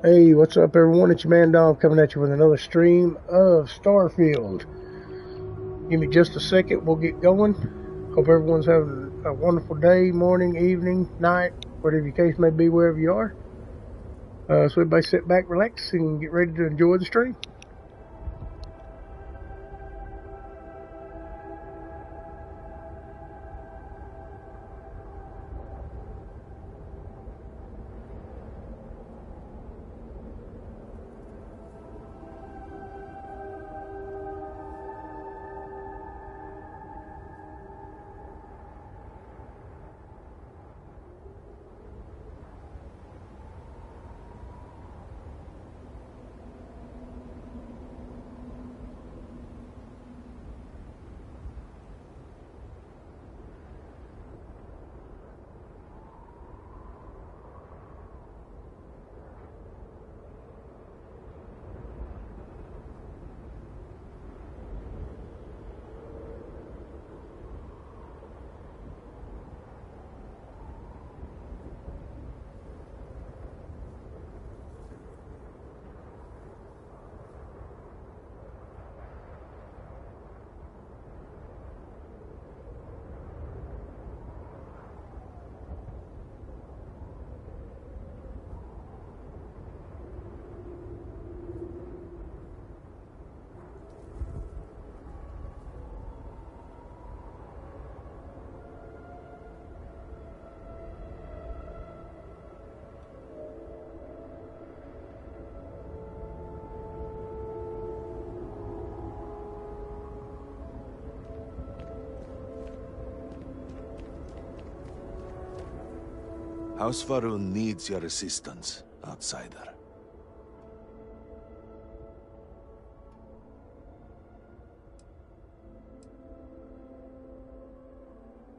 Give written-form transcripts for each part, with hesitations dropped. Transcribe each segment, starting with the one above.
Hey, what's up, everyone? It's your man Dom coming at you with another stream of Starfield. Give me just a second, we'll get going. Hope everyone's having a wonderful day, morning, evening, night, whatever your case may be, wherever you are. So everybody sit back, relax, and get ready to enjoy the stream. House Varun needs your assistance, outsider.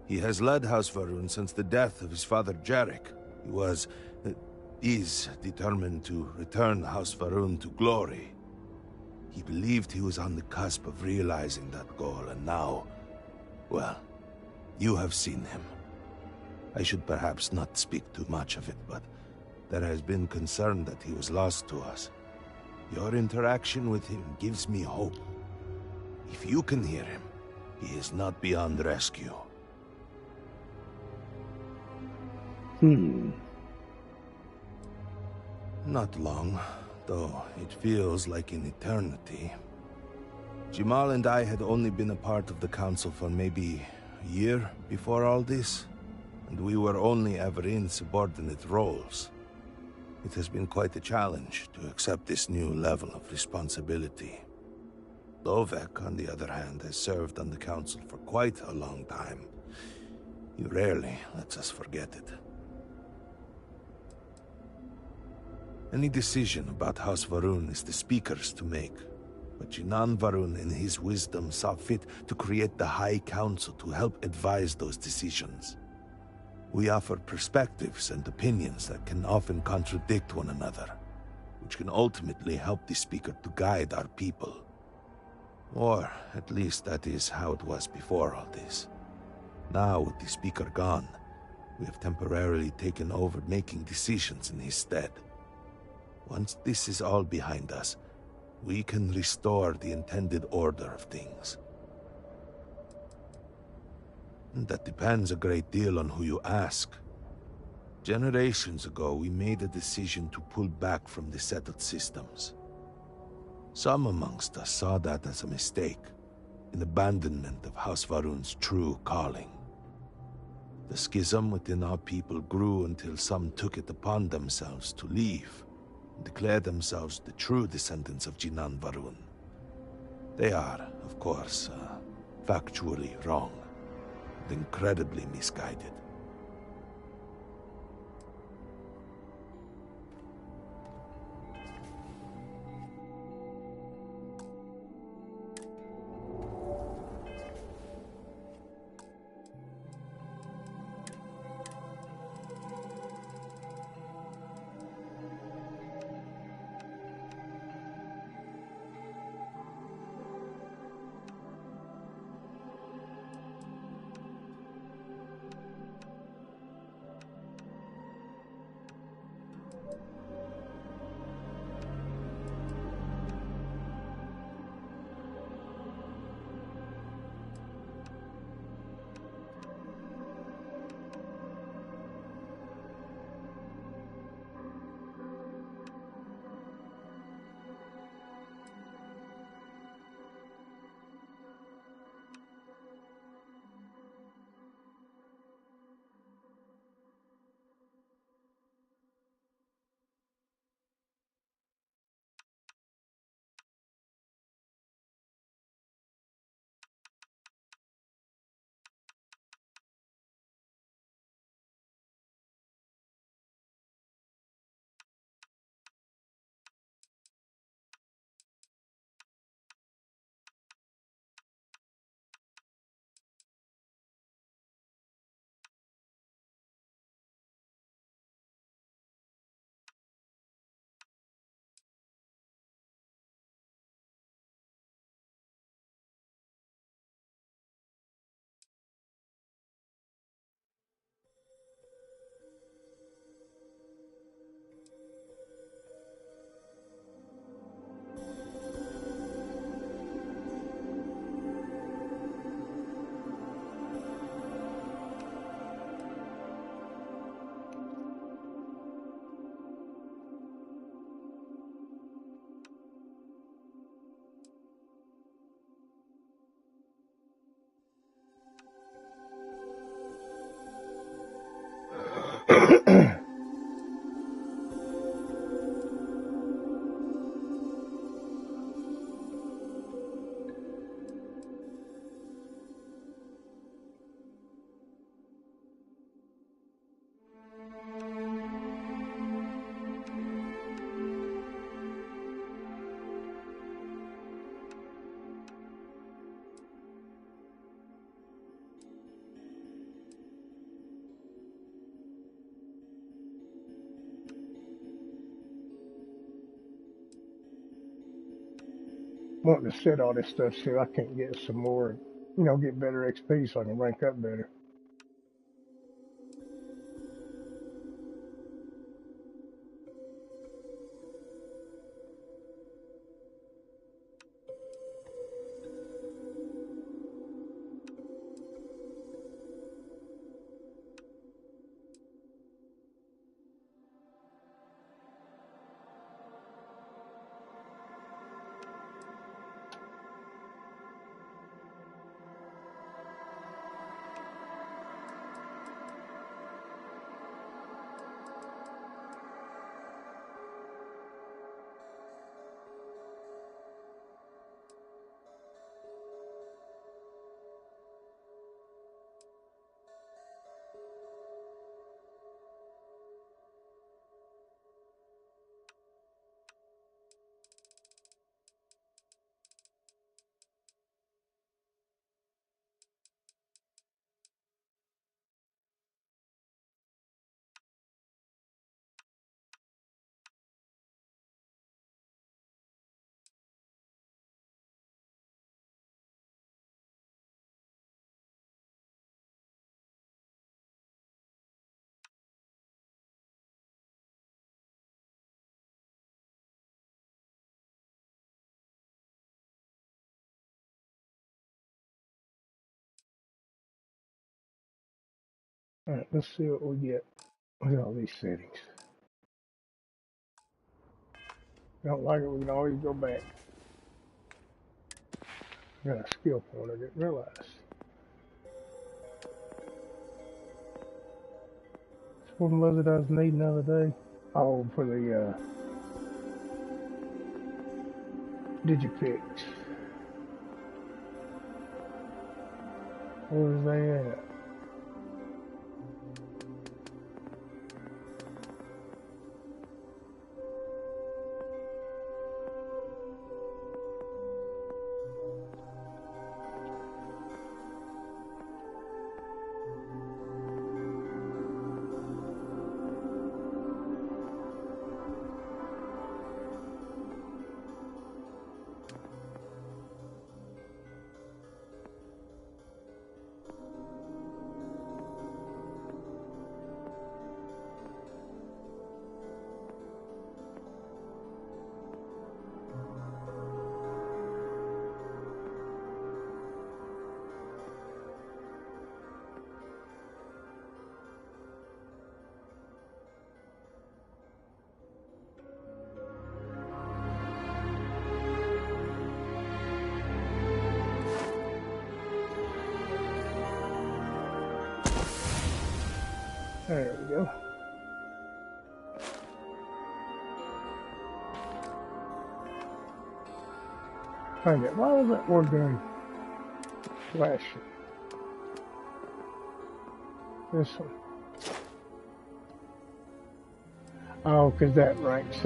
He has led House Varun since the death of his father Jarek. He was, is determined to return House Varun to glory. He believed he was on the cusp of realizing that goal, and now, well, you have seen him. I should perhaps not speak too much of it, but there has been concern that he was lost to us. Your interaction with him gives me hope. If you can hear him, he is not beyond rescue. Not long, though it feels like an eternity. Jamal and I had only been a part of the council for maybe a year before all this, and we were only ever in subordinate roles. It has been quite a challenge to accept this new level of responsibility. Lovek, on the other hand, has served on the council for quite a long time. He rarely lets us forget it. Any decision about House Varun is the Speaker's to make, but Jinan Varun in his wisdom saw fit to create the High Council to help advise those decisions. We offer perspectives and opinions that can often contradict one another, which can ultimately help the Speaker to guide our people. Or, at least that is how it was before all this. Now, with the Speaker gone, we have temporarily taken over making decisions in his stead. Once this is all behind us, we can restore the intended order of things. That depends a great deal on who you ask. Generations ago, we made a decision to pull back from the settled systems. Some amongst us saw that as a mistake, an abandonment of House Varun's true calling. The schism within our people grew until some took it upon themselves to leave, and declare themselves the true descendants of Jinan Varun. They are, of course, factually wrong, and incredibly misguided. Wanting to set all this stuff so I can get some more, get better XP so I can rank up better. All right, let's see what we get with all these settings. Don't like it, we can always go back. Got a skill point I didn't realize. What was it I was needing the other day? Oh, for the Digipix. Where was they at? There we go. Find it. Why was that one gun flashing? This one. Oh, because that rank's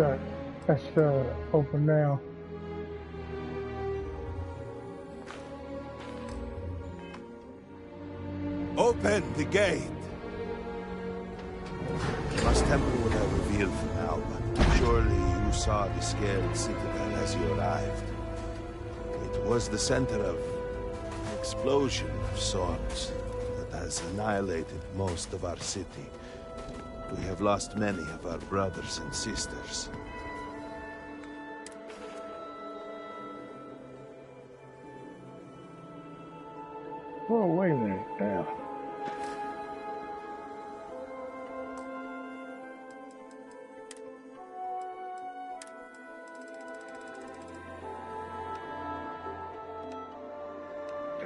that's open now. Open the gate! Must temple what I revealed for now, but surely you saw the scared citadel as you arrived. It was the center of an explosion of sorts that has annihilated most of our city. We have lost many of our brothers and sisters. Whoa, wait a minute now.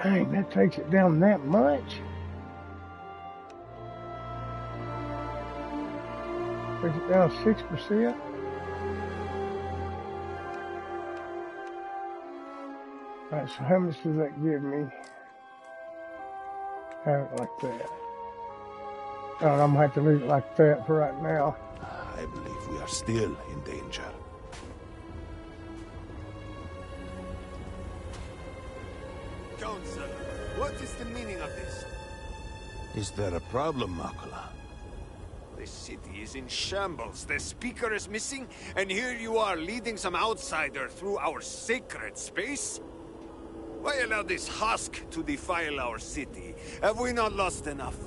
Dang, that takes it down that much? Push it down 6%. Alright, so how much does that give me? Have it like that. Alright, I'm gonna have to leave it like that for right now. I believe we are still in danger. Council, what is the meaning of this? Is there a problem, Makula? The city is in shambles, the speaker is missing, and here you are leading some outsider through our sacred space? Why allow this husk to defile our city? Have we not lost enough?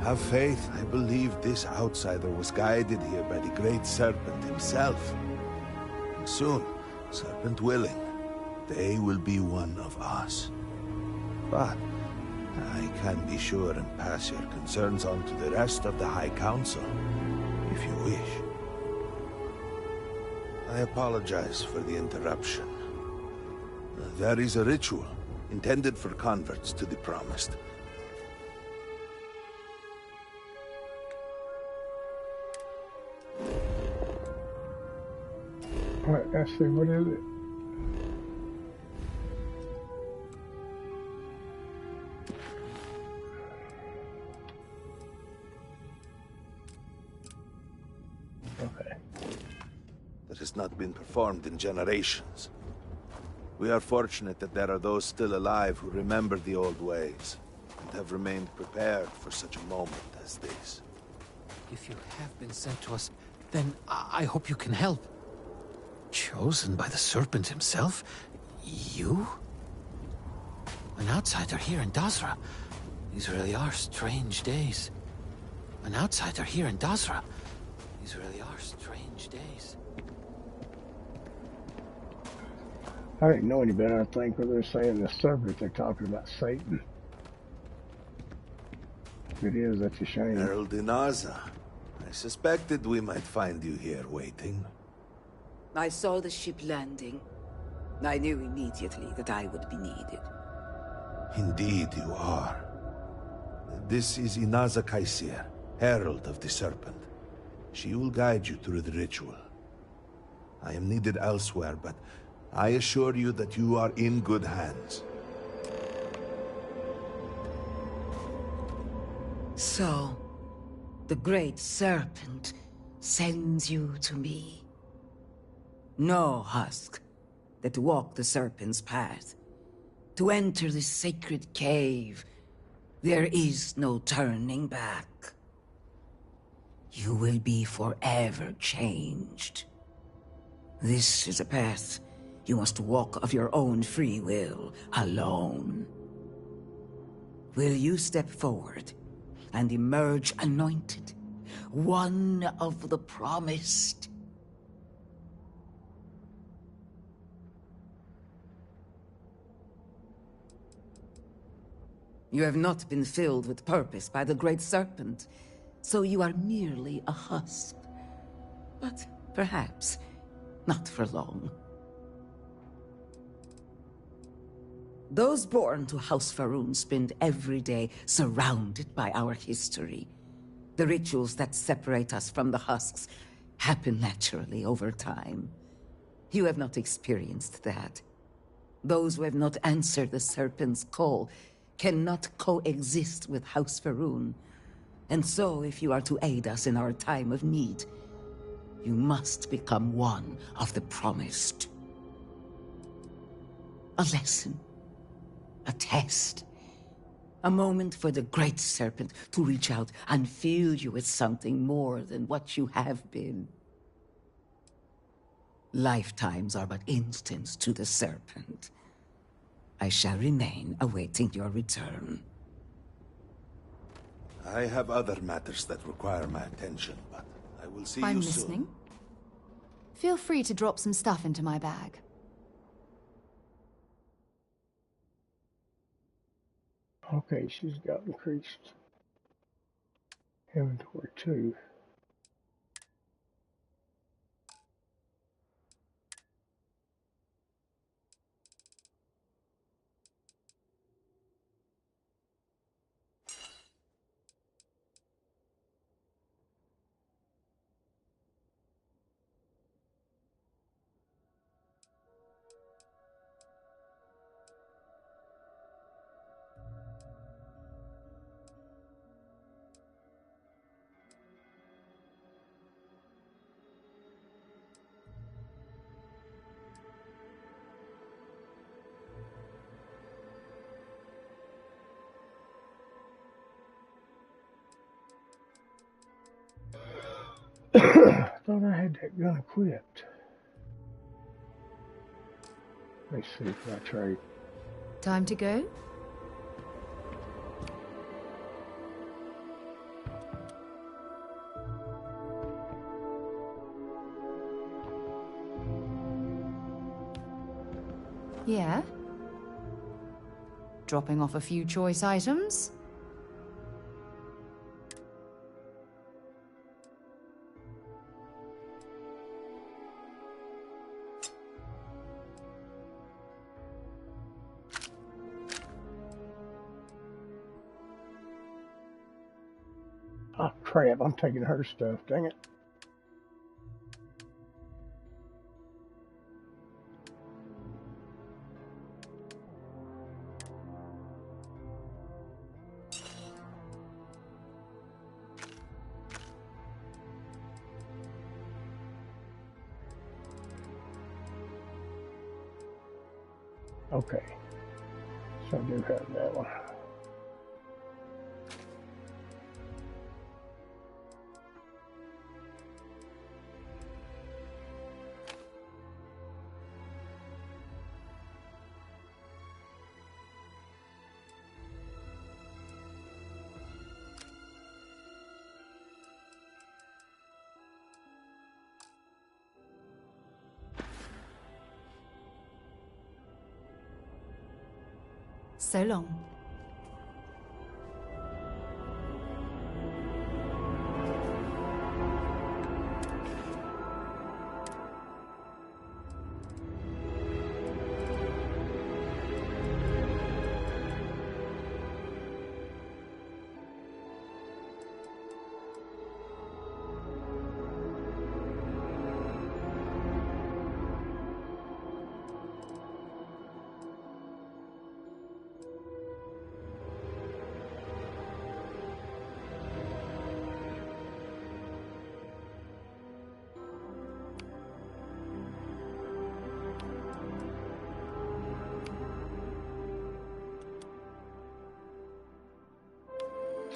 Have faith. I believe this outsider was guided here by the great serpent himself. And soon, serpent willing, they will be one of us. But I can be sure and pass your concerns on to the rest of the High Council, if you wish. I apologize for the interruption. There is a ritual intended for converts to the Promised. Let's see, what is it? Okay. That has not been performed in generations. We are fortunate that there are those still alive who remember the old ways and have remained prepared for such a moment as this. If you have been sent to us, then I hope you can help. Chosen by the serpent himself? You? An outsider here in Dazra? These really are strange days. An outsider here in Dazra? These really are strange days. I didn't know any better, I think, when they're saying the serpent, they're talking about Satan. If it is, that's a shame. Herald Inaza, I suspected we might find you here waiting. I saw the ship landing. I knew immediately that I would be needed. Indeed you are. This is Inaza Kaisir, Herald of the Serpent. She will guide you through the ritual. I am needed elsewhere, but I assure you that you are in good hands. So, the great serpent sends you to me. No husk that walk the serpent's path. To enter this sacred cave, there is no turning back. You will be forever changed. This is a path you must walk of your own free will, alone. Will you step forward and emerge anointed, one of the promised? You have not been filled with purpose by the great serpent, so you are merely a husk. But perhaps not for long. Those born to House Faroon spend every day surrounded by our history. The rituals that separate us from the husks happen naturally over time. You have not experienced that. Those who have not answered the serpent's call cannot coexist with House Faroon. And so, if you are to aid us in our time of need, you must become one of the promised. A lesson. A test. A moment for the great serpent to reach out and fill you with something more than what you have been. Lifetimes are but instants to the serpent. I shall remain awaiting your return. I have other matters that require my attention, but I will see I'm you soon. listening. Feel free to drop some stuff into my bag. Okay, she's got increased inventory too. Thought I had that gun equipped. Let me see if I trade. Time to go? Yeah? Dropping off a few choice items? Oh crap, I'm taking her stuff, dang it. Okay, so I do have that one. So long.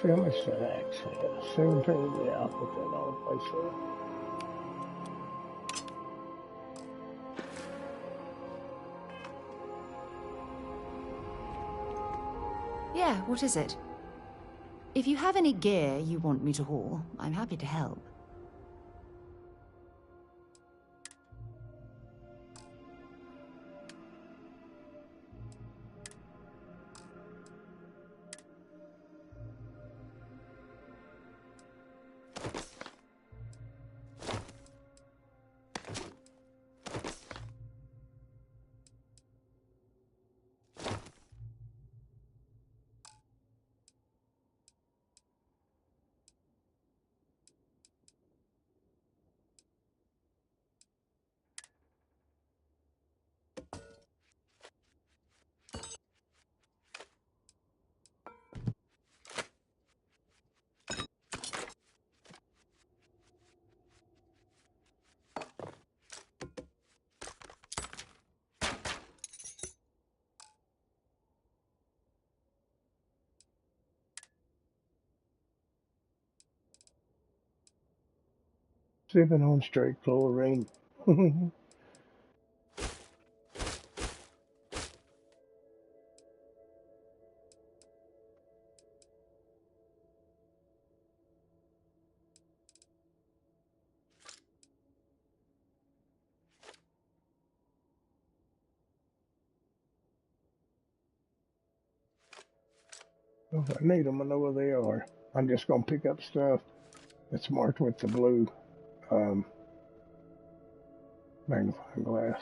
See how much that axe has. 17, yeah, I'll put that on the place there. Yeah, what is it? If you have any gear you want me to haul, I'm happy to help. Sipping on straight chlorine. If I need them, I know where they are. I'm just going to pick up stuff that's marked with the blue magnifying glass.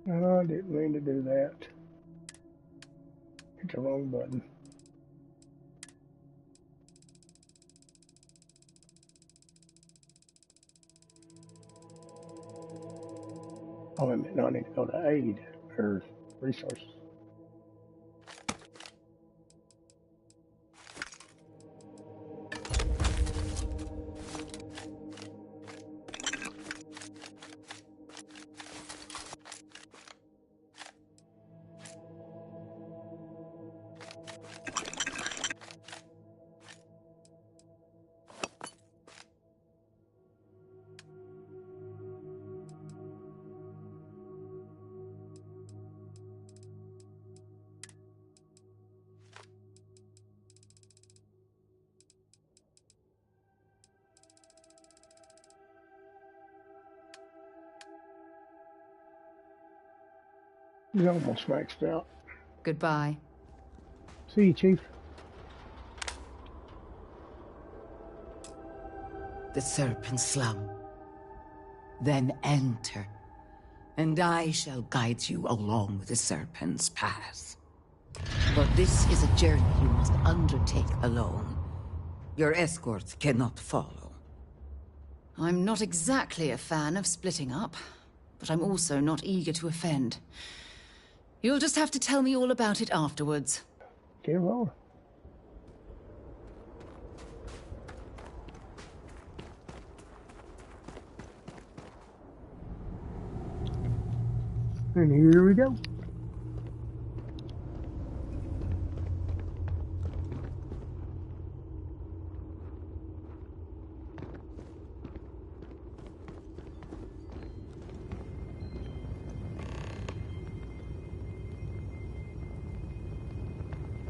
No, I didn't mean to do that. Hit the wrong button. Oh, wait a minute. No, I need to go to aid or resources. He's almost maxed out. Goodbye. See you, Chief. The Serpent Slum. Then enter, and I shall guide you along the Serpent's path. But this is a journey you must undertake alone. Your escort cannot follow. I'm not exactly a fan of splitting up, but I'm also not eager to offend. You'll just have to tell me all about it afterwards. Get rolling. And here we go.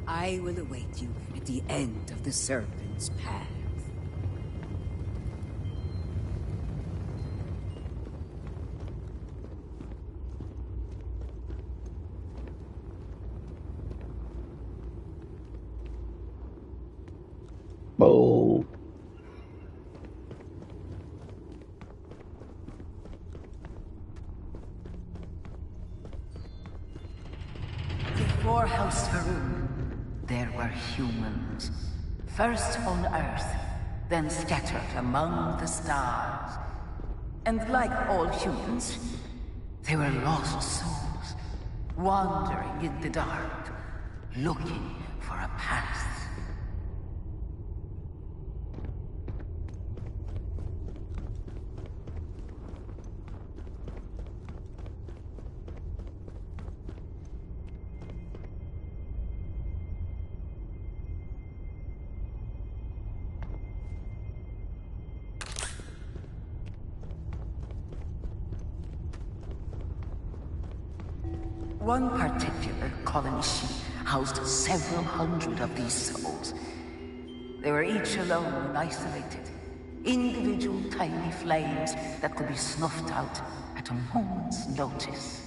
I will await you at the end of the Serpent's path. Boom. Before House Varun, there were humans. First on Earth, then scattered among the stars. And like all humans, they were lost souls, wandering in the dark, looking for a path. One particular colony ship housed several hundred of these souls. They were each alone and isolated, individual tiny flames that could be snuffed out at a moment's notice.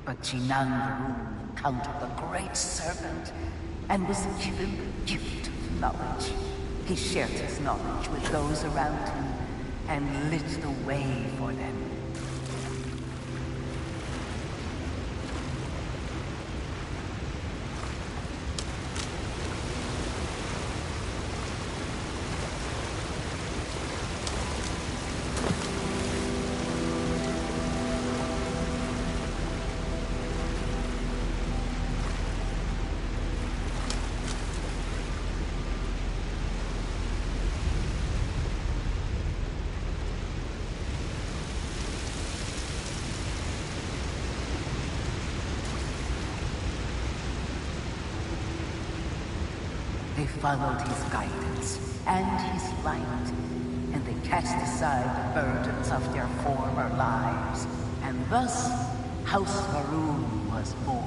But Jinang encountered the Great Serpent and was given the gift of knowledge. He shared his knowledge with those around him and lit the way for them. They followed his guidance and his light, and they cast aside the burdens of their former lives And thus, House Varun was born.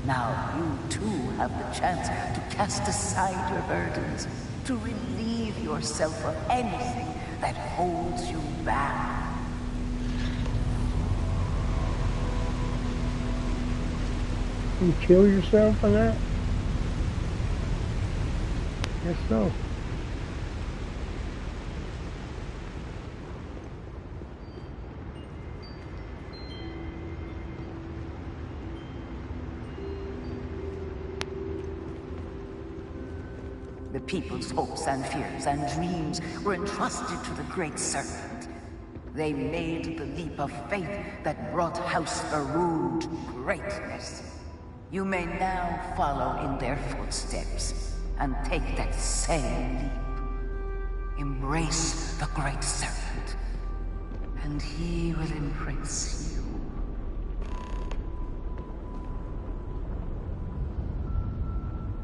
Now you too have the chance to cast aside your burdens, to relieve yourself of anything that holds you back. You kill yourself for that? Guess so. The people's hopes and fears and dreams were entrusted to the Great Serpent. They made the leap of faith that brought House Varun to greatness. You may now follow in their footsteps and take that same leap. Embrace the Great Serpent, and he will embrace you.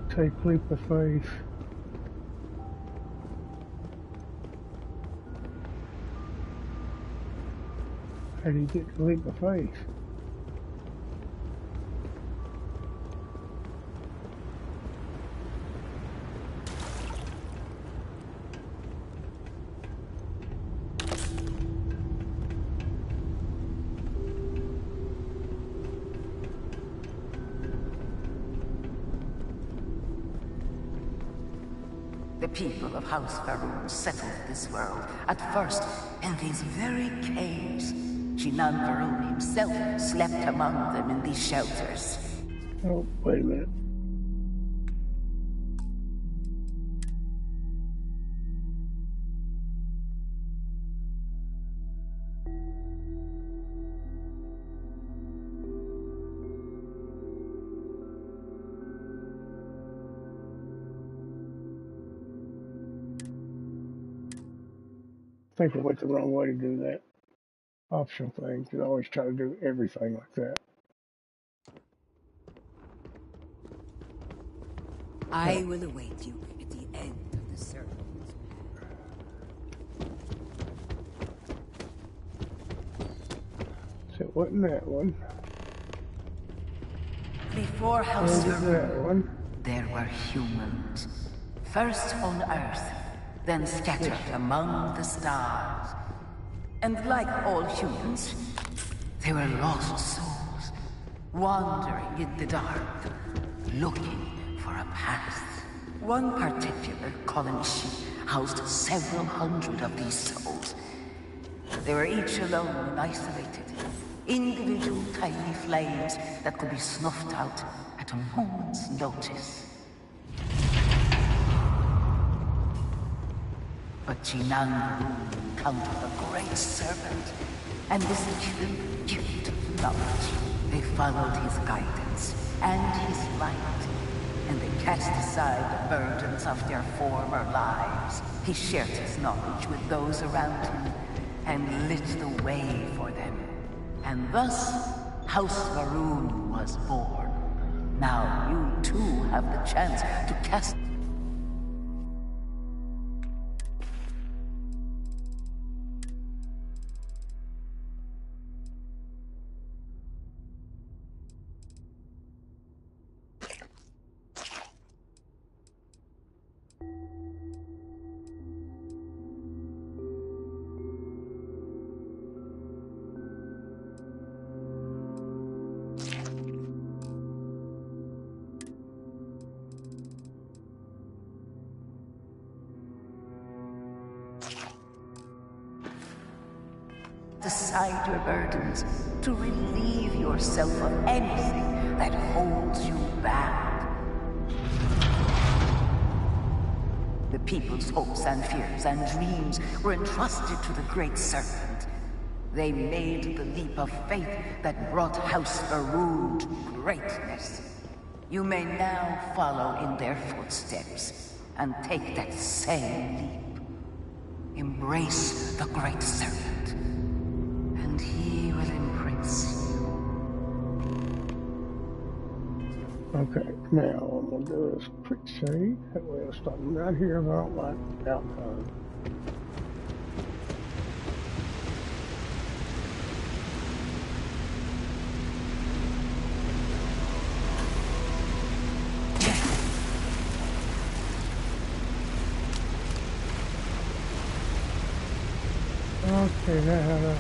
Take leap of faith. How do you get the leap of faith? The people of House Varun settled this world, at first in these very caves. Shinan Varun himself slept among them in these shelters. Oh, wait a minute. I think I went the wrong way to do that optional thing, because I always try to do everything like that. I will await you at the end of the circle. So it wasn't that one. Before House That Varun, one. there were humans. First on Earth, then scattered among the stars. And like all humans, they were lost souls, wandering in the dark, looking for a path. One particular colony ship housed several hundred of these souls. They were each alone and isolated, individual tiny flames that could be snuffed out at a moment's notice. But Shinan Varun encountered the Great Serpent, and this gift of knowledge. They followed his guidance and his light, and they cast aside the burdens of their former lives. He shared his knowledge with those around him, and lit the way for them. And thus, House Varun was born. Now you too have the chance to cast... aside your burdens, to relieve yourself of anything that holds you back. The people's hopes and fears and dreams were entrusted to the Great Serpent. They made the leap of faith that brought House Varun to greatness. You may now follow in their footsteps and take that same leap. Embrace the Great Serpent, and he will embrace you. Okay, now I'm gonna do this quick save. That way I'll stop right here if I don't like the outcome. Okay, now how do I...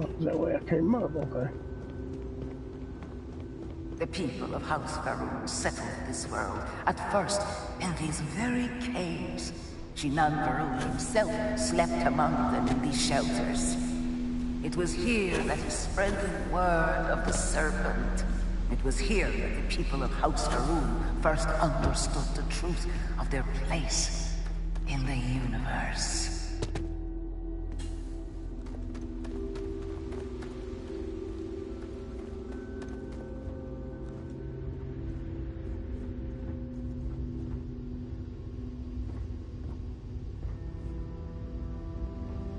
Oh, is that way I came up? Okay. The people of House Faroon settled this world, at first in these very caves. Shinan Varun himself slept among them in these shelters. It was here that he spread the word of the serpent. It was here that the people of House Faroon first understood the truth of their place in the universe.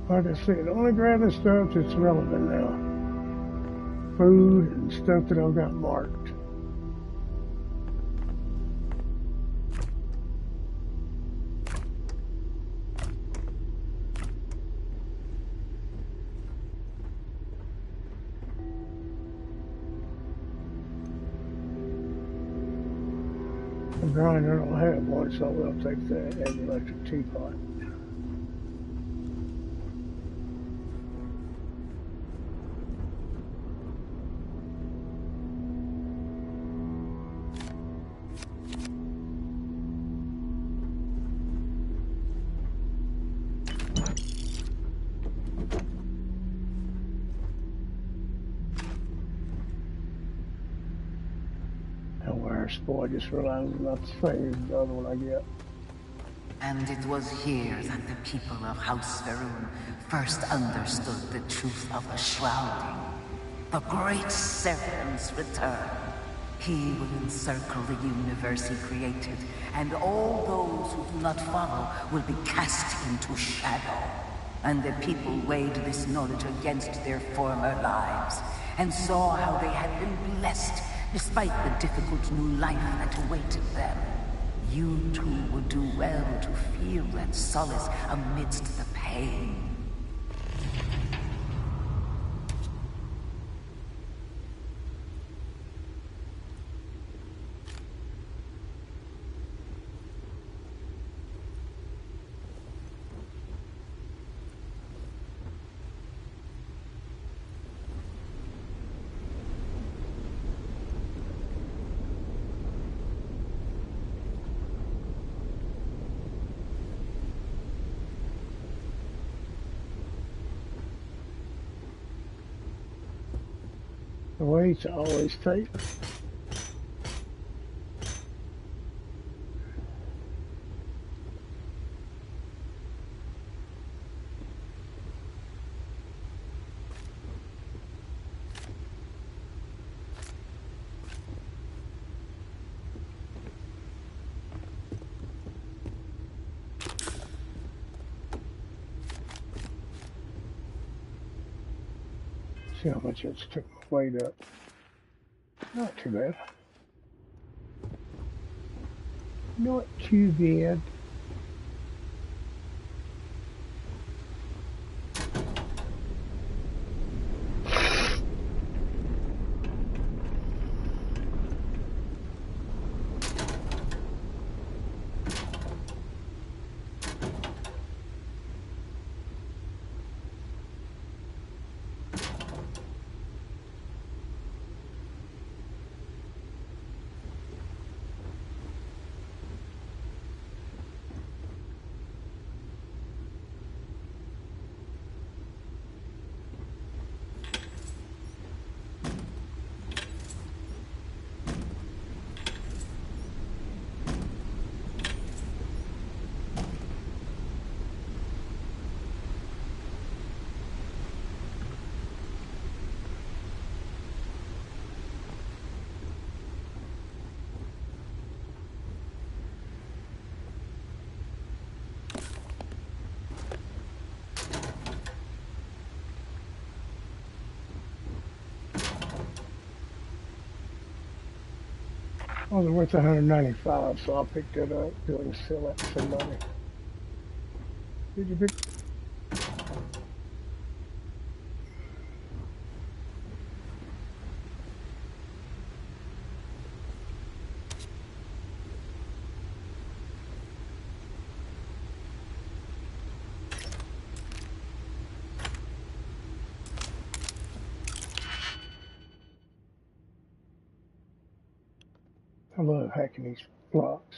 Like I said, only grab the stuff that's relevant now. Food and stuff that I've got marked. The grinder, I don't have one, so I will take that and the electric teapot. Boy, I just realized I'm not saved the other one I get. And it was here that the people of House Faroon first understood the truth of the shrouding. The great serpent's return. He will encircle the universe he created, and all those who do not follow will be cast into shadow. And the people weighed this knowledge against their former lives, and saw how they had been blessed despite the difficult new life that awaited them. You too would do well to feel that solace amidst the pain. The way to always take. See how much it's took my weight up. Not too bad. Not too bad. Well, they're worth 195, so I'll pick that up. Go and sell that for some money. Did you pick? I love hacking these blocks.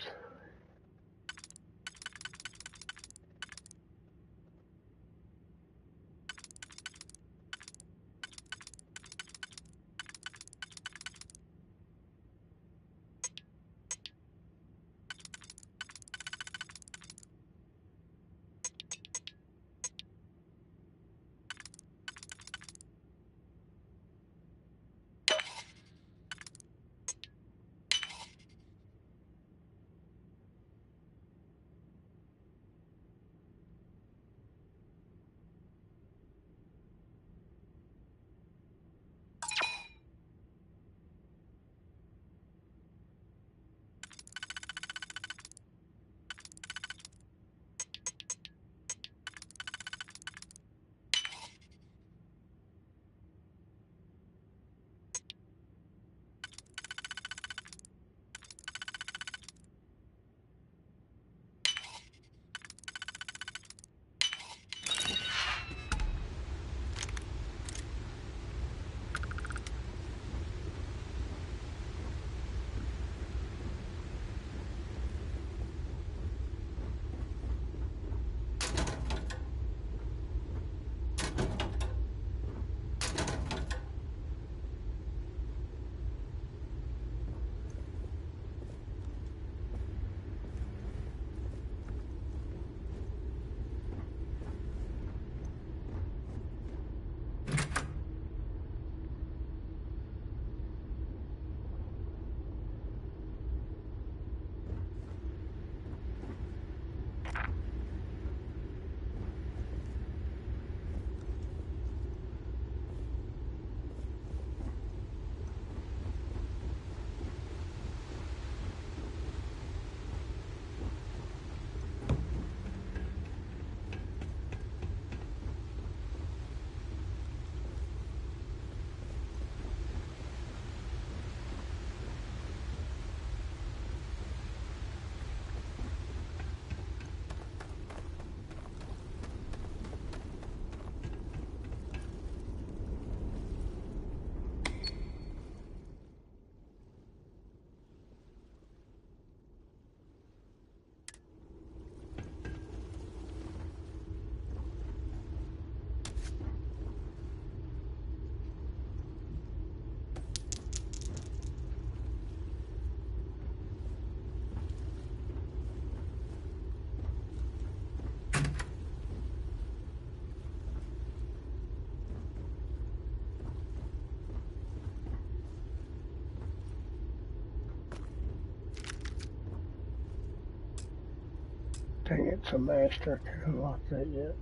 Dang, it's a master. I can't unlock that yet.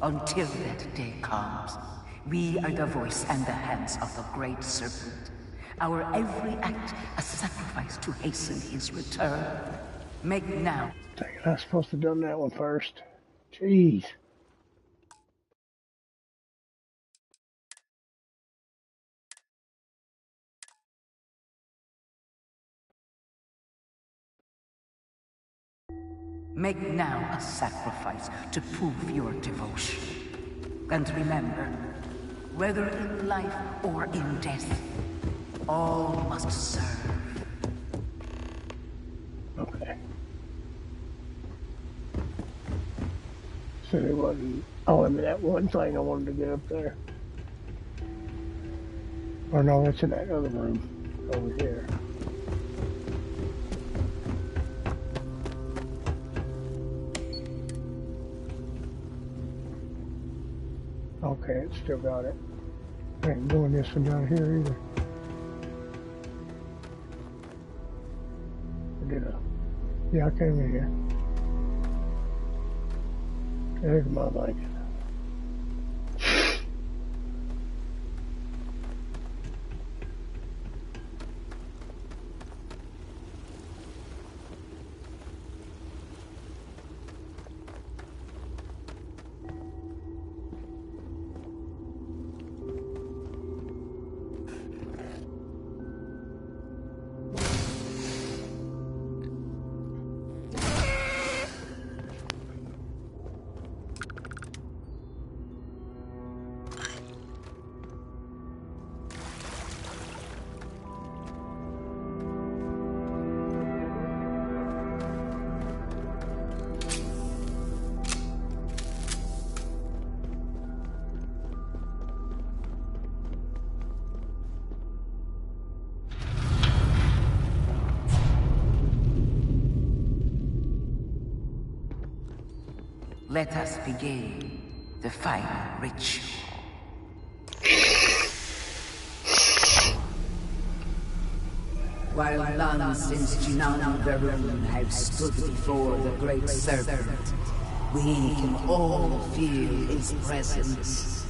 Until that day comes, we are the voice and the hands of the Great Serpent. Our every act a sacrifice to hasten his return. Make now. Dang it, I was supposed to have done that one first. Jeez. Make now a sacrifice to prove your devotion. And remember, whether in life or in death, all must serve. Okay. So it wasn't. Oh, I mean that one thing I wanted to get up there. Or no, that's in that other room over here. Okay, it's still got it. I ain't doing this one down here either. I did a. Yeah, I came in here. There's my blanket. Let us begin the final ritual. While none since Jinan Varun have stood before the great serpent, we can all feel his presence.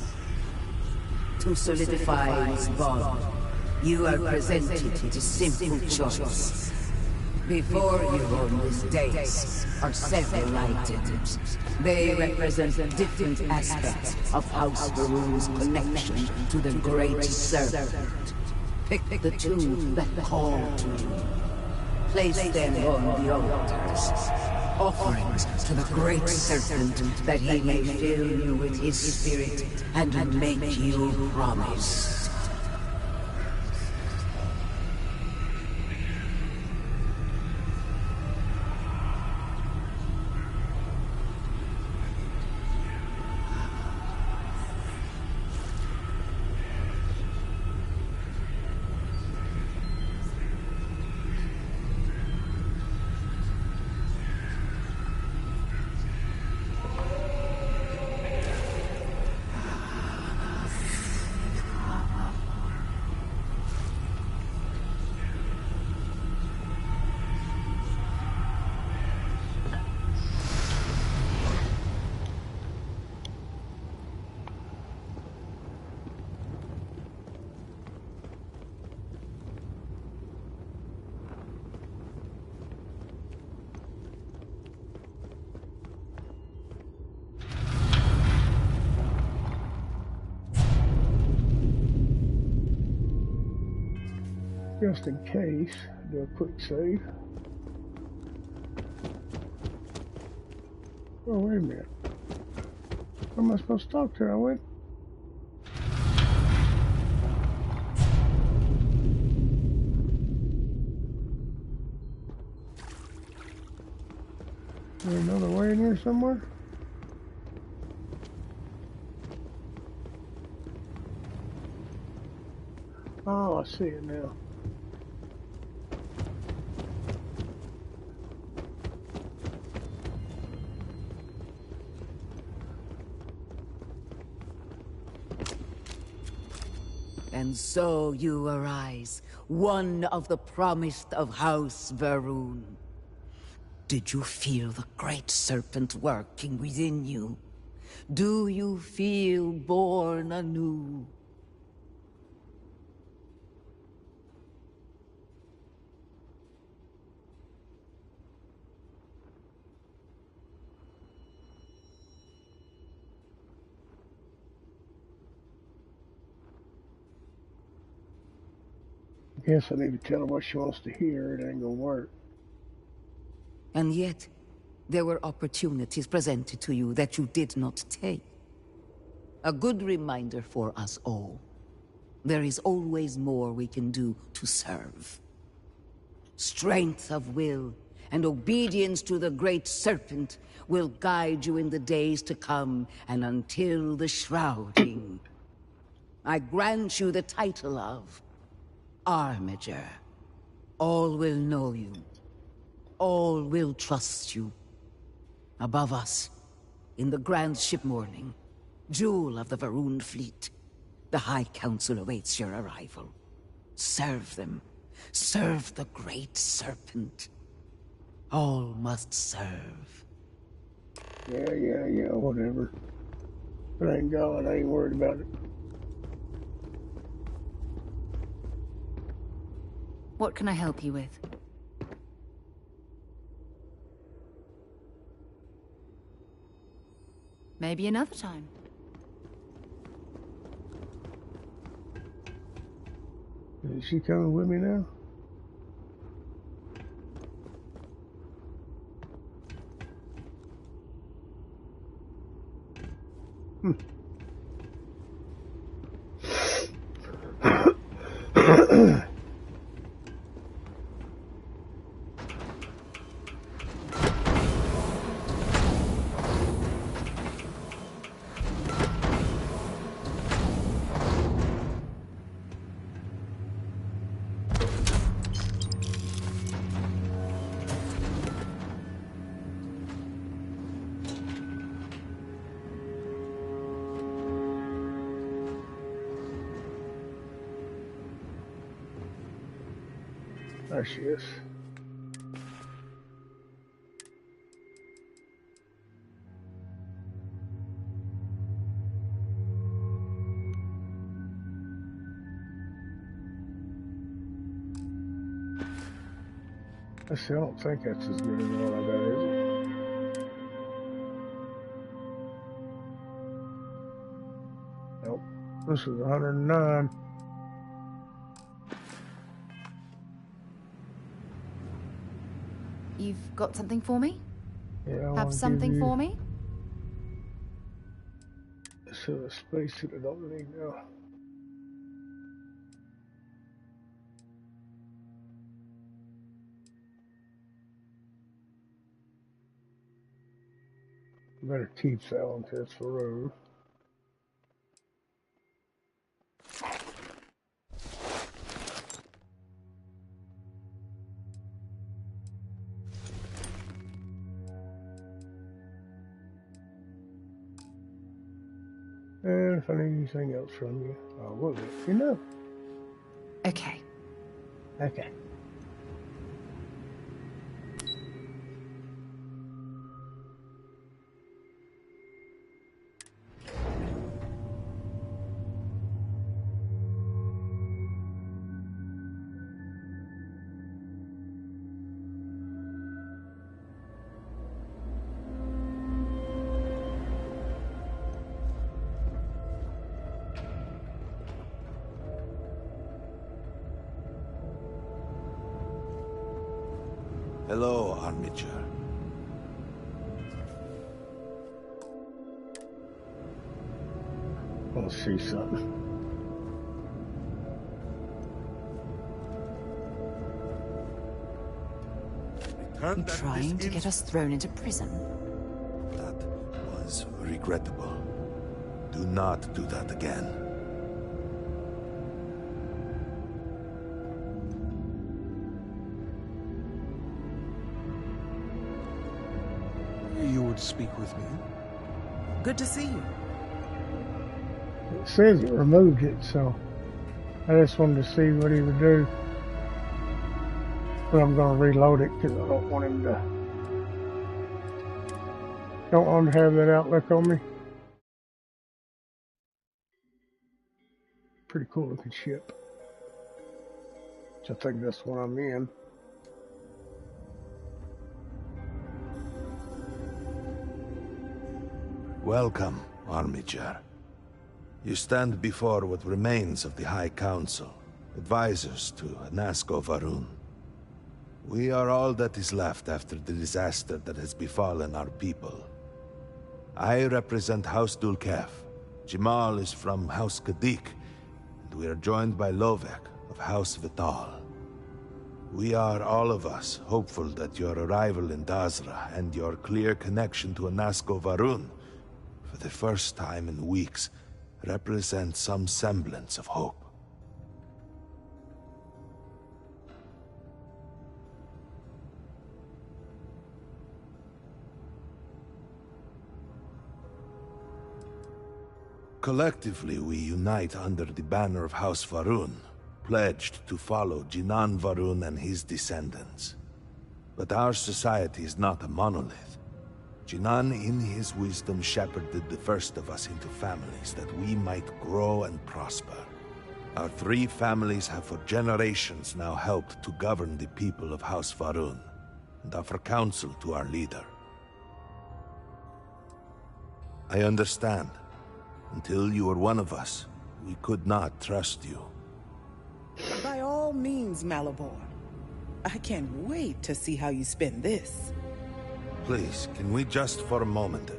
To solidify his bond, you are presented with a simple choice. Before you on this dais are several items. They represent different aspects of House Varun's connection to the Great Serpent. Pick the two that call to you. Place them on the altars. Offerings to the Great Serpent that he may fill you with his spirit and make you promise. Just in case, do a quick save. Oh, wait a minute. Where am I supposed to talk to? I went. Is there another way in here somewhere? Oh, I see it now. And so you arise, one of the promised of House Varun. Did you feel the Great Serpent working within you? Do you feel born anew? I guess I need to tell her what she wants to hear. It ain't gonna work. And yet, there were opportunities presented to you that you did not take. A good reminder for us all. There is always more we can do to serve. Strength of will and obedience to the Great Serpent will guide you in the days to come and until the shrouding. I grant you the title of Armiger. All will know you. All will trust you. Above us, in the Grand Ship Morning, jewel of the Varun fleet, the High Council awaits your arrival. Serve them. Serve the Great Serpent. All must serve. Yeah, whatever. Thank God, I ain't worried about it. What can I help you with? Maybe another time. Is she coming with me now? There she is. Let's see, I don't think that's as good as all I got, is it? Nope. This is 109. You've got something for me? Yeah, I Have something for me? So the space suit I don't need now. Better keep that one because it's for road. And if I need anything else from you, I will let you know. Okay. Okay. Hello, Armiger. I'll see something. Return that Trying to biscuit? get us thrown into prison. That was regrettable. Do not do that again. You would speak with me? Good to see you. It says it removed it, so I just wanted to see what he would do. But I'm going to reload it because I don't want him to. Don't want him to have that outlook on me. Pretty cool looking ship. So I think that's what I'm in. Welcome, Armiger. You stand before what remains of the High Council, advisors to Nasco Varun. We are all that is left after the disaster that has befallen our people. I represent House Dulkef. Jamal is from House Kadik, and we are joined by Lovek of House Vital. We are, all of us, hopeful that your arrival in Dazra and your clear connection to Anasko Varun, for the first time in weeks, represent some semblance of hope. Collectively, we unite under the banner of House Varun, pledged to follow Jinan Varun and his descendants. But our society is not a monolith. Jinan, in his wisdom, shepherded the first of us into families that we might grow and prosper. Our 3 families have for generations now helped to govern the people of House Varun, and offer counsel to our leader. I understand. Until you were one of us, we could not trust you. By all means, Malabor. I can't wait to see how you spend this. Please, can we just for a moment...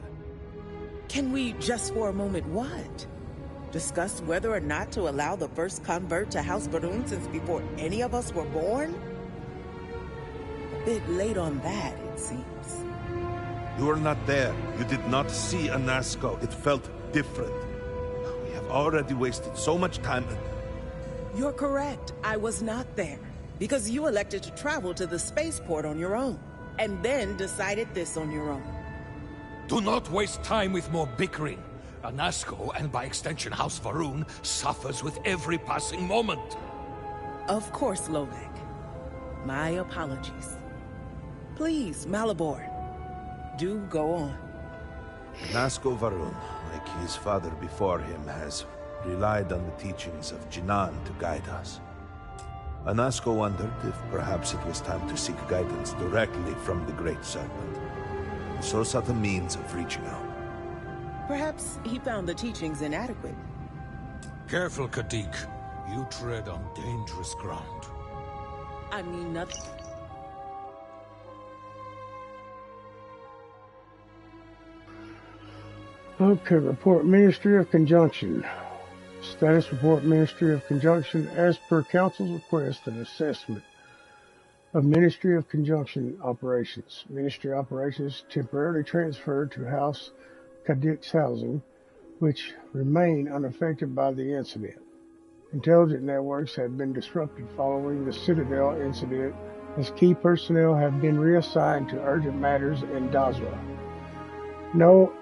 Can we just for a moment what? Discuss whether or not to allow the first convert to House Varun since before any of us were born? A bit late on that, it seems. You were not there. You did not see Anasko. It felt different. We have already wasted so much time... You're correct. I was not there. Because you elected to travel to the spaceport on your own. And then decided this on your own. Do not waste time with more bickering. Anasko, and by extension House Varun, suffers with every passing moment. Of course, Lovek. My apologies. Please, Malabor, do go on. Anasko Varun, like his father before him, has relied on the teachings of Jinan to guide us. Anasko wondered if perhaps it was time to seek guidance directly from the Great Serpent, and so sought a means of reaching out. Perhaps he found the teachings inadequate. Careful, Kadik. You tread on dangerous ground. I mean nothing. Okay, report Ministry of Conjunction. Status report Ministry of Conjunction as per Council's request and assessment of Ministry of Conjunction operations. Ministry operations temporarily transferred to House Kadik's housing, which remain unaffected by the incident. Intelligence networks have been disrupted following the Citadel incident, as key personnel have been reassigned to urgent matters in Dazra. No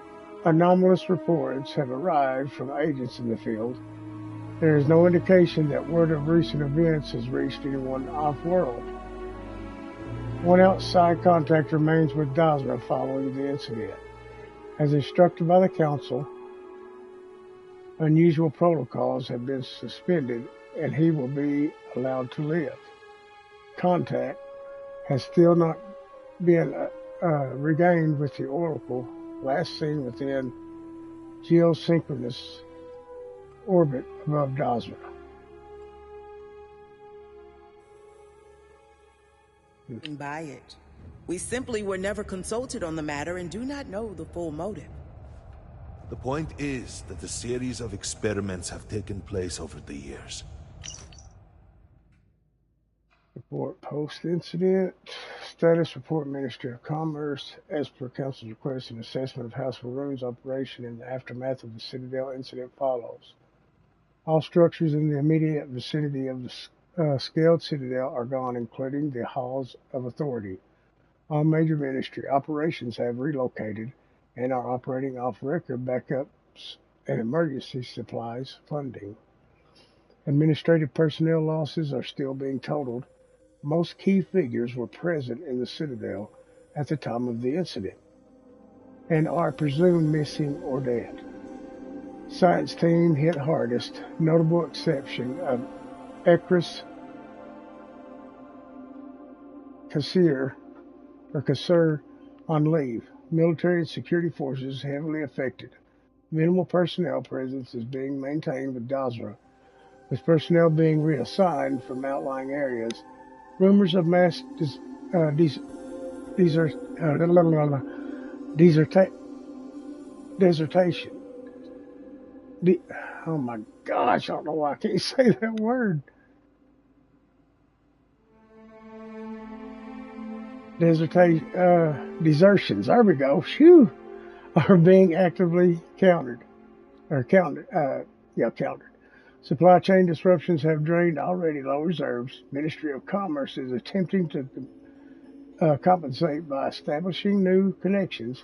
anomalous reports have arrived from agents in the field. There is no indication that word of recent events has reached anyone off-world. One outside contact remains with Dazra following the incident. As instructed by the Council, unusual protocols have been suspended and he will be allowed to live. Contact has still not been regained with the Oracle, last seen within geosynchronous orbit above Dazra. By it. We simply were never consulted on the matter and do not know the full motive. The point is that a series of experiments have taken place over the years. Report post-incident. Status report Ministry of Commerce as per Council's request. An assessment of House Varun's operation in the aftermath of the Citadel incident follows. All structures in the immediate vicinity of the scaled Citadel are gone, including the halls of authority. All major ministry operations have relocated and are operating off-record backups and emergency supplies funding. Administrative personnel losses are still being totaled. Most key figures were present in the Citadel at the time of the incident and are presumed missing or dead. Science team hit hardest, notable exception of Ekris Kassir on leave. Military and security forces heavily affected. Minimal personnel presence is being maintained with Dazra, with personnel being reassigned from outlying areas. Rumors of mass desertation. Oh my gosh, I don't know why I can't say that word. desertions, there we go, phew, are being actively countered. Countered. Supply chain disruptions have drained already low reserves. Ministry of Commerce is attempting to compensate by establishing new connections,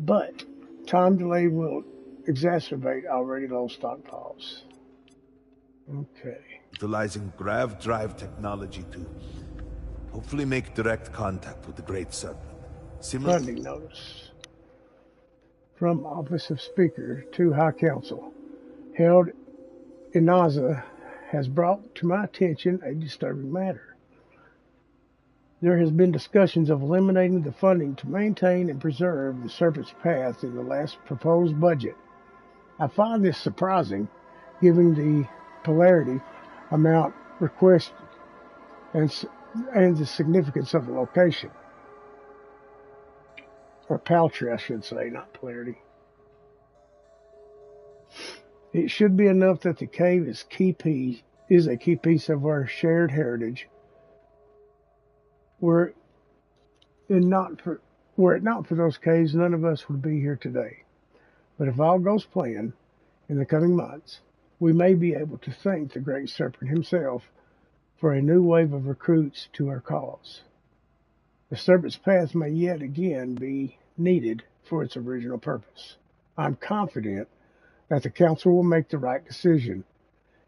but time delay will exacerbate already low stockpiles. Okay. Utilizing grav drive technology to hopefully make direct contact with the Great Serpent. Funding notice from Office of Speaker to High Council. Held in NASA has brought to my attention a disturbing matter. There has been discussions of eliminating the funding to maintain and preserve the Serpent's Path in the last proposed budget. I find this surprising, given the polarity amount requested and the significance of the location. Or paltry, I should say, not polarity. It should be enough that the cave is a key piece of our shared heritage. Were it not for those caves, none of us would be here today. But if all goes planned, in the coming months, we may be able to thank the Great Serpent himself for a new wave of recruits to our cause. The Serpent's Path may yet again be needed for its original purpose. I'm confident that the Council will make the right decision,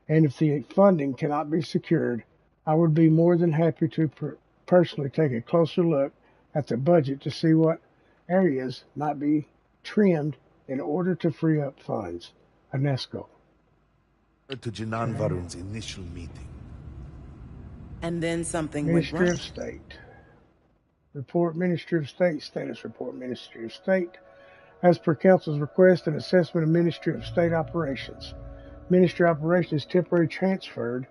and if the funding cannot be secured, I would be more than happy to personally take a closer look at the budget to see what areas might be trimmed in order to free up funds. UNESCO. To Jinan Varun's initial meeting. And then something Ministry went of wrong. State. Report Ministry of State. Status report Ministry of State. As per Council's request, an assessment of Ministry of State operations. Ministry operations temporarily transferred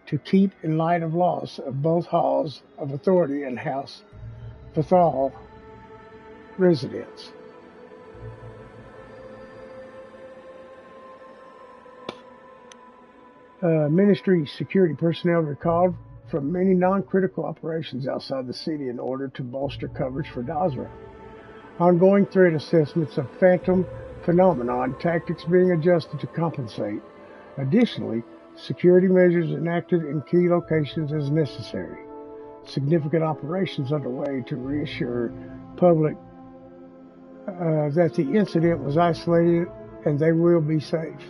to keep in light of loss of both halls of authority and House Bethal residence. Ministry security personnel recalled from many non-critical operations outside the city in order to bolster coverage for Dazra. Ongoing threat assessments of phantom phenomenon tactics being adjusted to compensate. Additionally, security measures enacted in key locations as necessary. Significant operations underway to reassure public that the incident was isolated and they will be safe.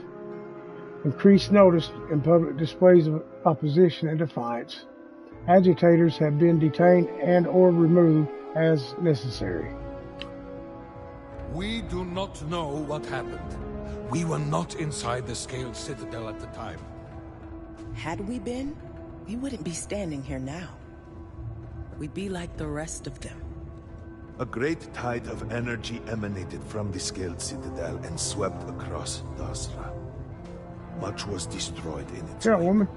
Increased notice in public displays of opposition and defiance. Agitators have been detained and or removed as necessary. We do not know what happened. We were not inside the Scaled Citadel at the time. Had we been, we wouldn't be standing here now. We'd be like the rest of them. A great tide of energy emanated from the Scaled Citadel and swept across Dazra. Much was destroyed in its Yeah, wake. woman.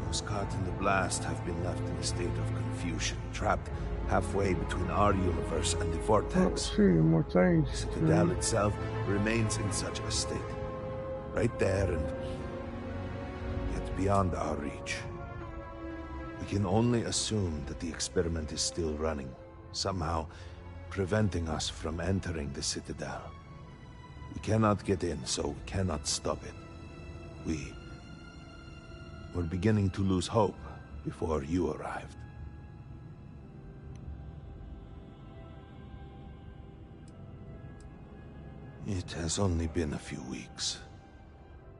Those caught in the blast have been left in a state of confusion, trapped halfway between our universe and the I don't vortex. see any more things. The Citadel itself remains in such a state. Right there and yet beyond our reach. We can only assume that the experiment is still running, somehow preventing us from entering the Citadel. We cannot get in, so we cannot stop it. We were beginning to lose hope before you arrived. It has only been a few weeks.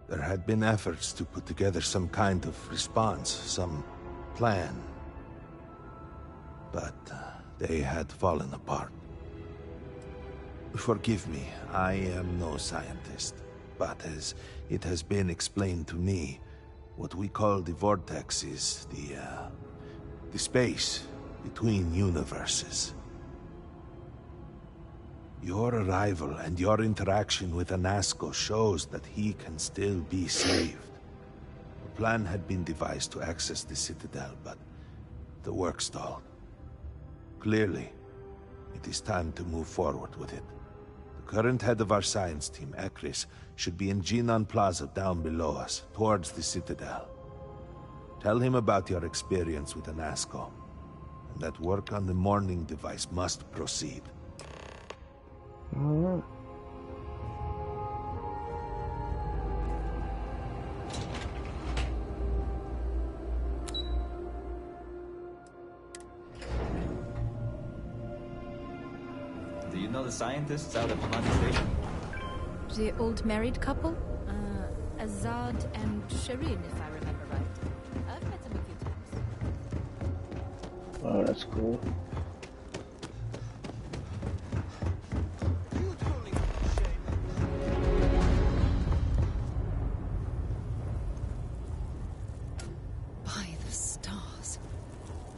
There had been efforts to put together some kind of response, some plan. But they had fallen apart. Forgive me, I am no scientist. But as it has been explained to me, what we call the vortex is the space between universes. Your arrival and your interaction with Anasco shows that he can still be saved. A plan had been devised to access the Citadel, but the work stalled. Clearly, it is time to move forward with it. The current head of our science team, Ekris, should be in Jinan Plaza down below us, towards the Citadel. Tell him about your experience with Anasco. and that work on the morning device must proceed. Alright. Do you know the scientists out at Command Station? The old married couple? Azad and Shireen, if I remember right. I've met them a few times. Oh, that's cool. By the stars.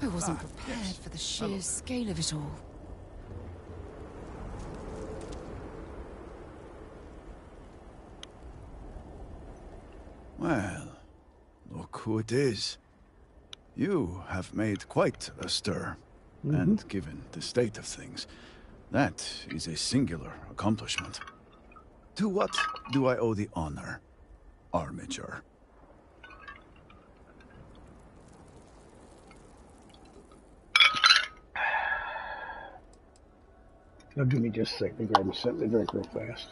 I wasn't prepared for the sheer scale of it all. Well, look who it is. You have made quite a stir. And given the state of things, that is a singular accomplishment. To what do I owe the honor, Armiger? Now give me just a second. Grab me something to drink real fast.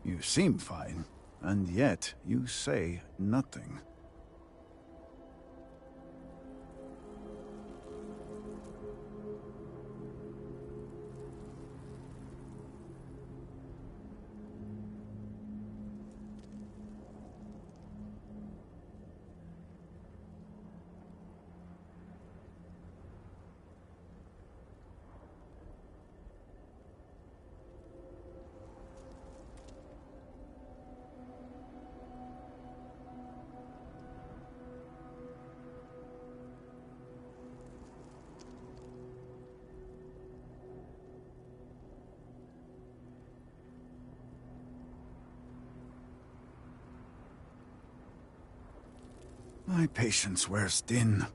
You seem fine, and yet you say nothing. My patience wears thin.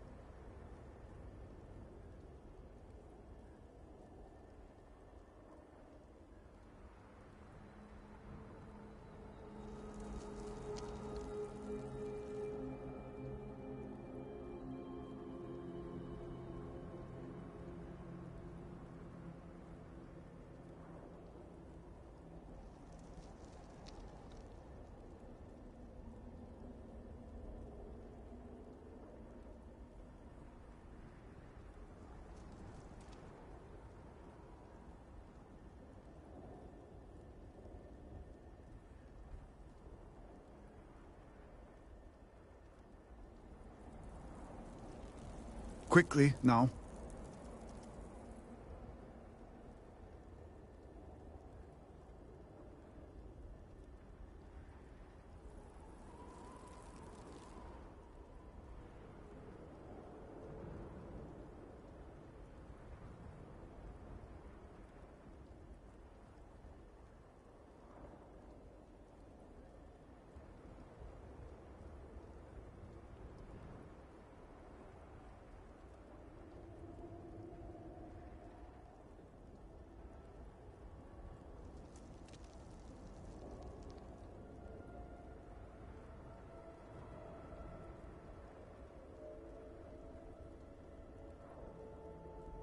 Quickly, now.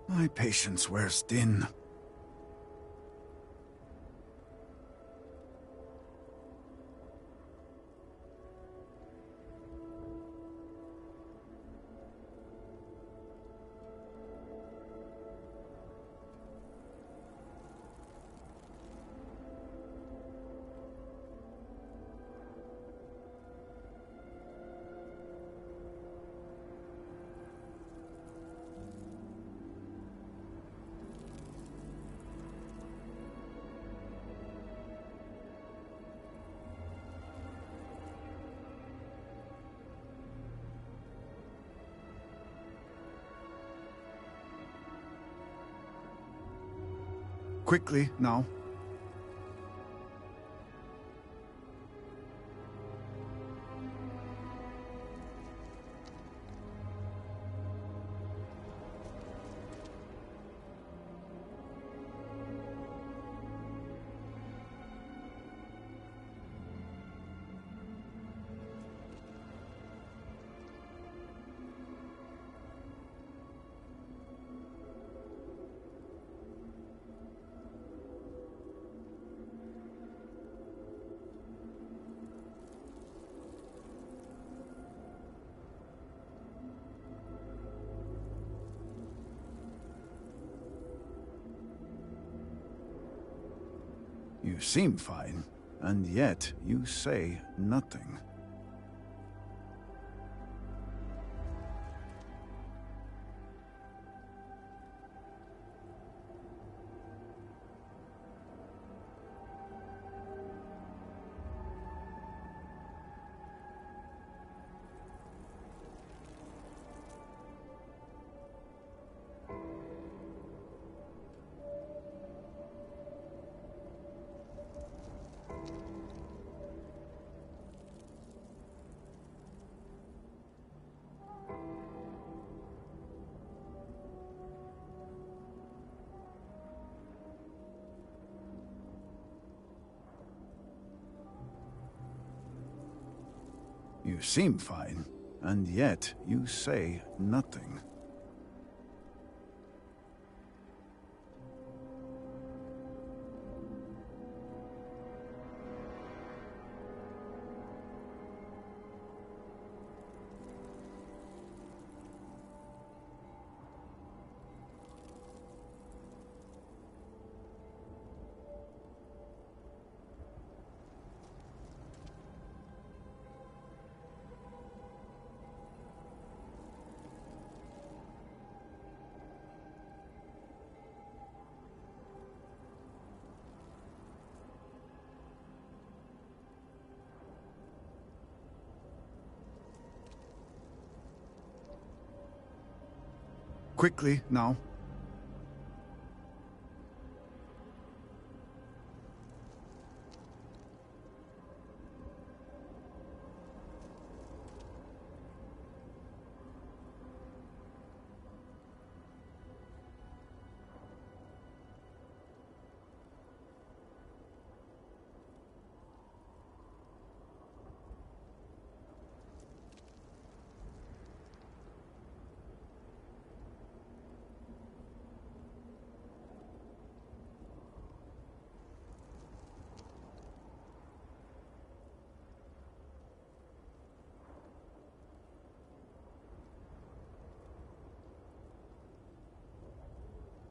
My patience wears thin. Quickly, now. You seem fine, and yet you say nothing. You seem fine, and yet you say nothing. Quickly, now.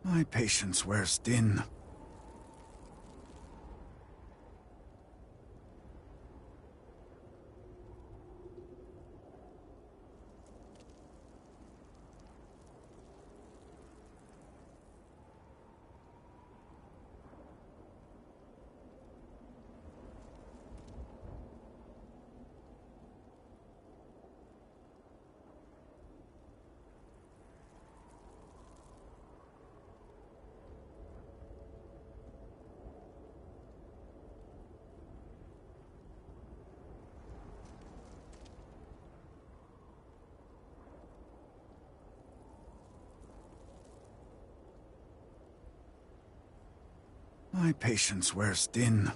My patience wears thin. My patience wears thin.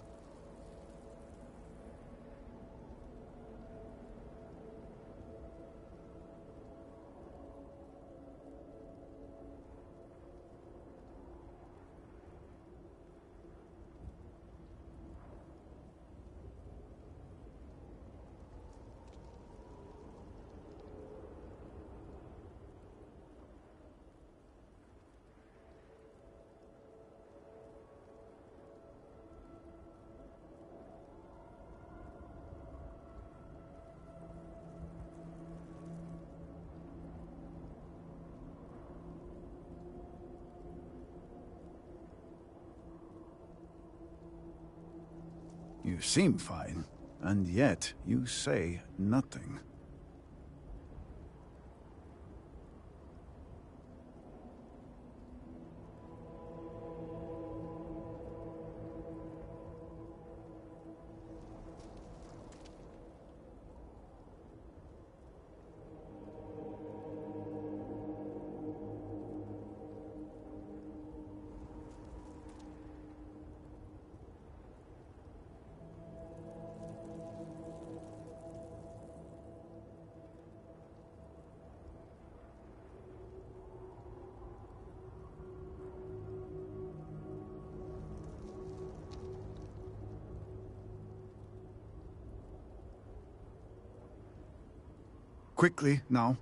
You seem fine, and yet you say nothing. Quickly, now.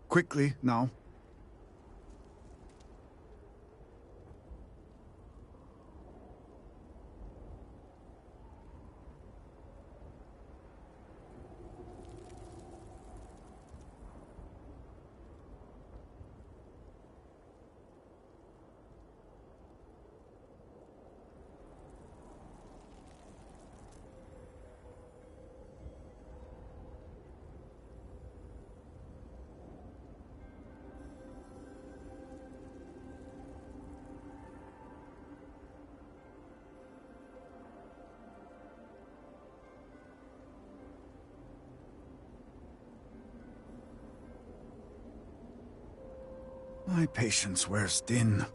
Quickly, now. My patience wears thin.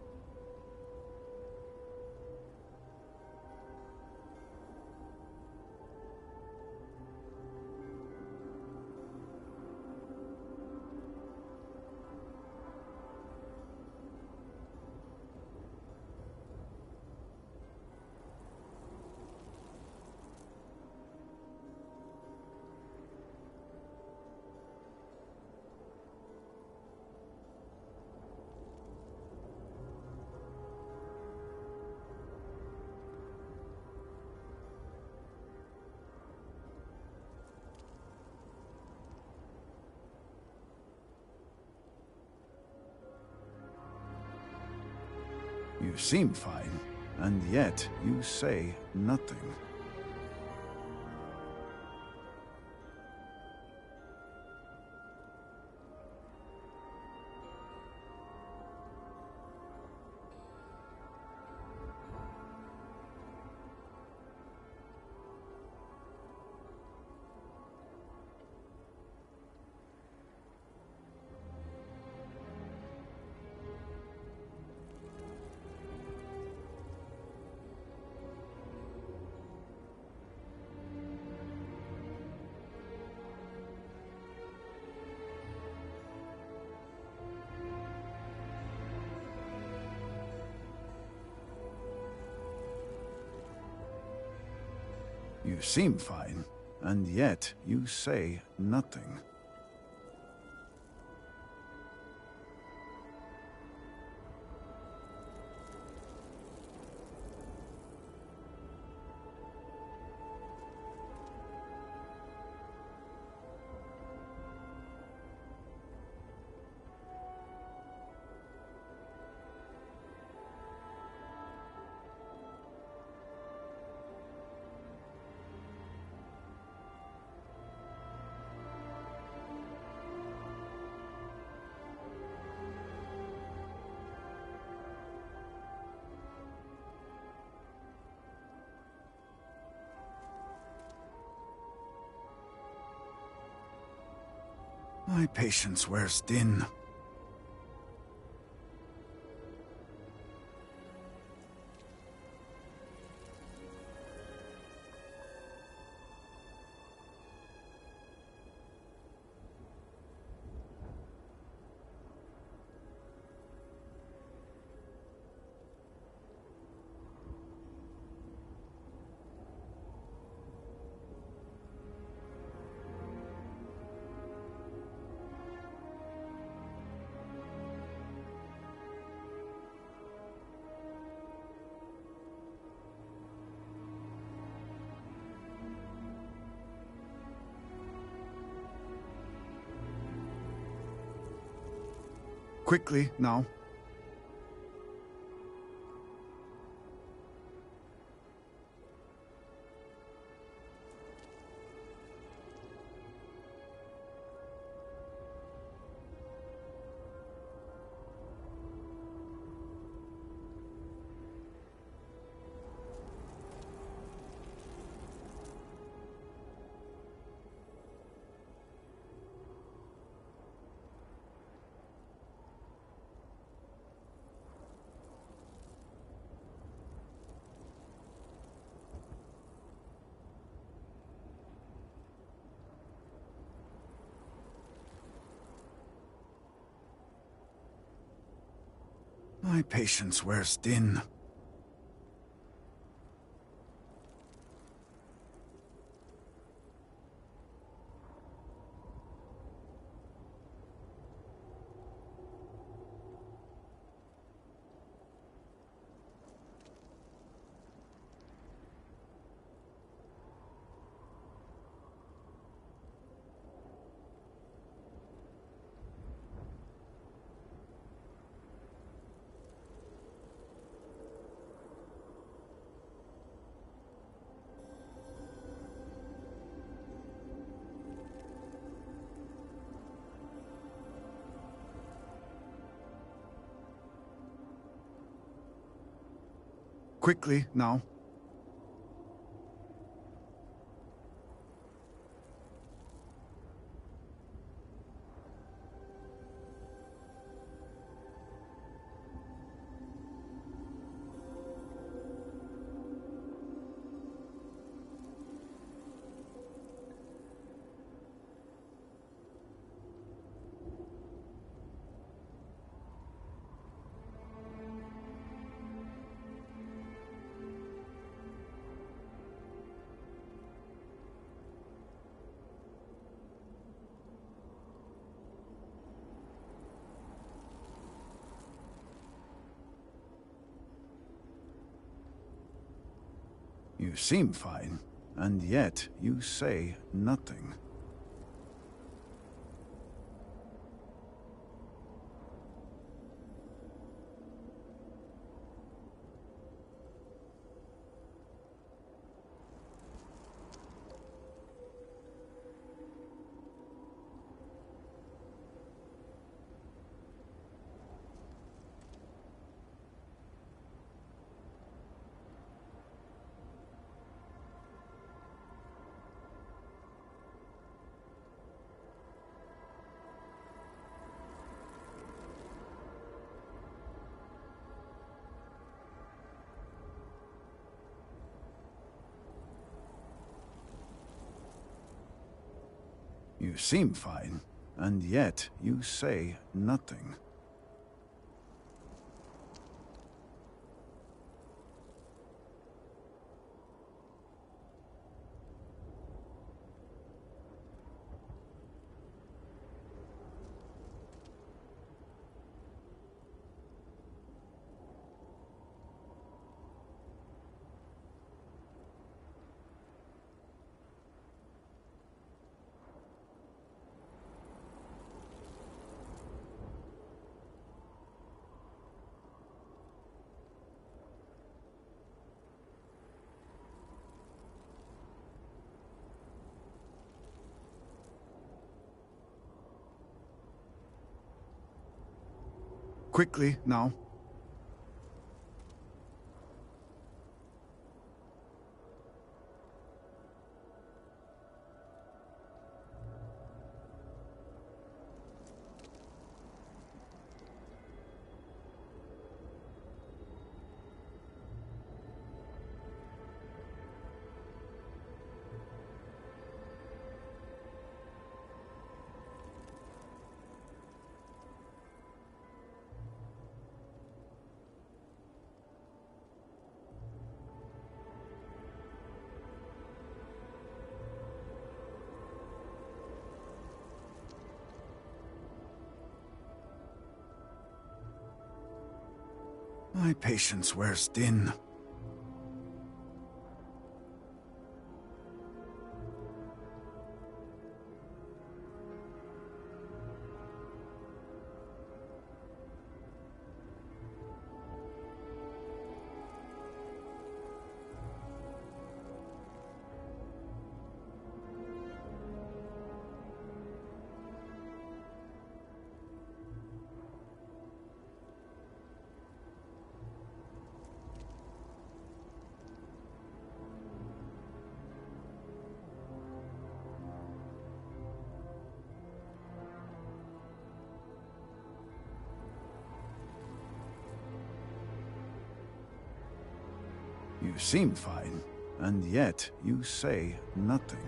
You seem fine, and yet you say nothing. You seem fine, and yet you say nothing. My patience wears thin. Quickly, now. My patience wears thin. Quickly, now. You seem fine, and yet you say nothing. You seem fine, and yet you say nothing. Quickly, now. My patience wears thin. You seem fine, and yet you say nothing.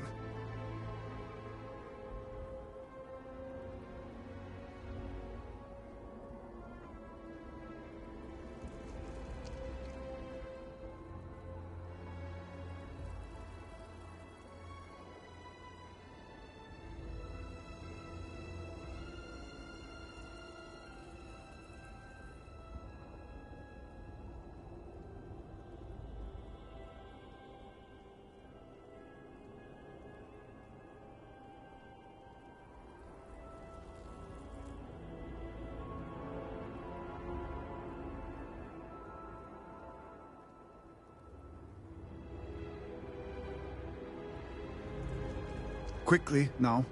Quickly, now.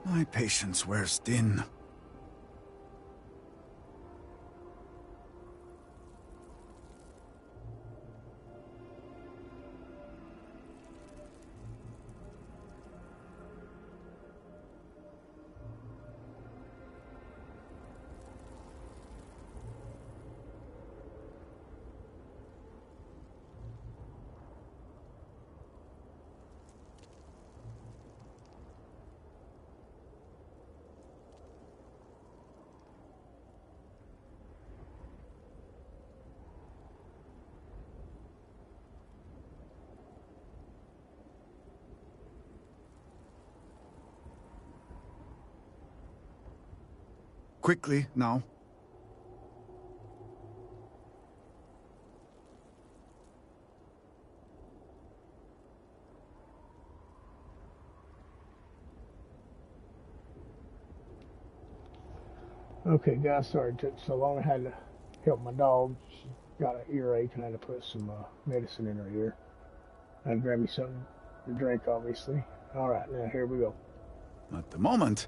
My patience wears thin. Quickly, now. Okay, guys, sorry it took so long. I had to help my dog. She got an earache and I had to put some medicine in her ear. I grab me something to drink, obviously. All right, now here we go. At the moment,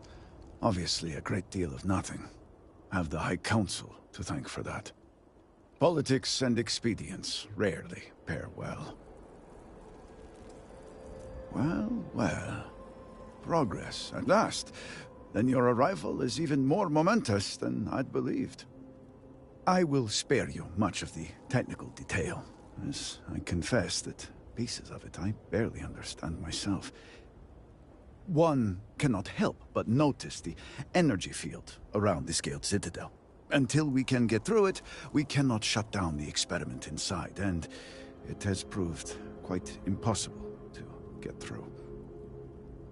obviously a great deal of nothing. Have the High Council to thank for that. Politics and expedience rarely pair well. Well, well. Progress, at last. Then your arrival is even more momentous than I'd believed. I will spare you much of the technical detail, as I confess that pieces of it I barely understand myself. One cannot help but notice the energy field around the Scaled Citadel. Until we can get through it, we cannot shut down the experiment inside, and it has proved quite impossible to get through.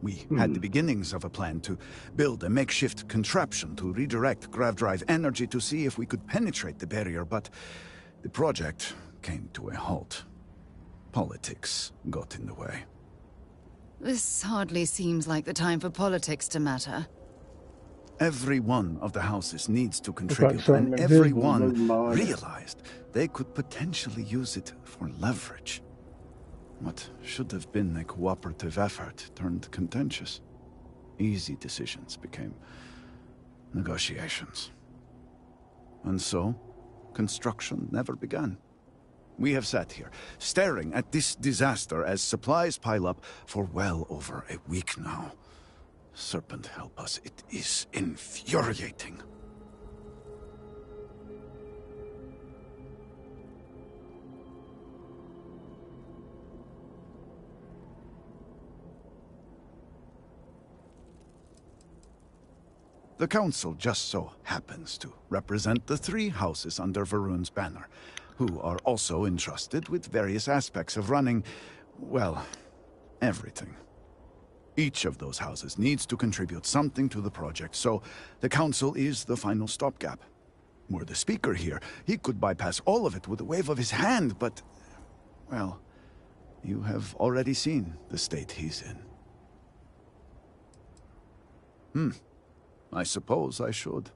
We had the beginnings of a plan to build a makeshift contraption to redirect grav drive energy to see if we could penetrate the barrier, but the project came to a halt. Politics got in the way. This hardly seems like the time for politics to matter. Every one of the houses needs to contribute, something and invisible everyone moving behind us. realized they could potentially use it for leverage. What should have been a cooperative effort turned contentious. Easy decisions became negotiations. And so, construction never began. We have sat here, staring at this disaster as supplies pile up for well over a week now. Serpent help us, it is infuriating. The Council just so happens to represent the three houses under Varun's banner, who are also entrusted with various aspects of running, well, everything. Each of those houses needs to contribute something to the project, so the Council is the final stopgap. Were the Speaker here, he could bypass all of it with a wave of his hand, but, well, you have already seen the state he's in. I suppose I should.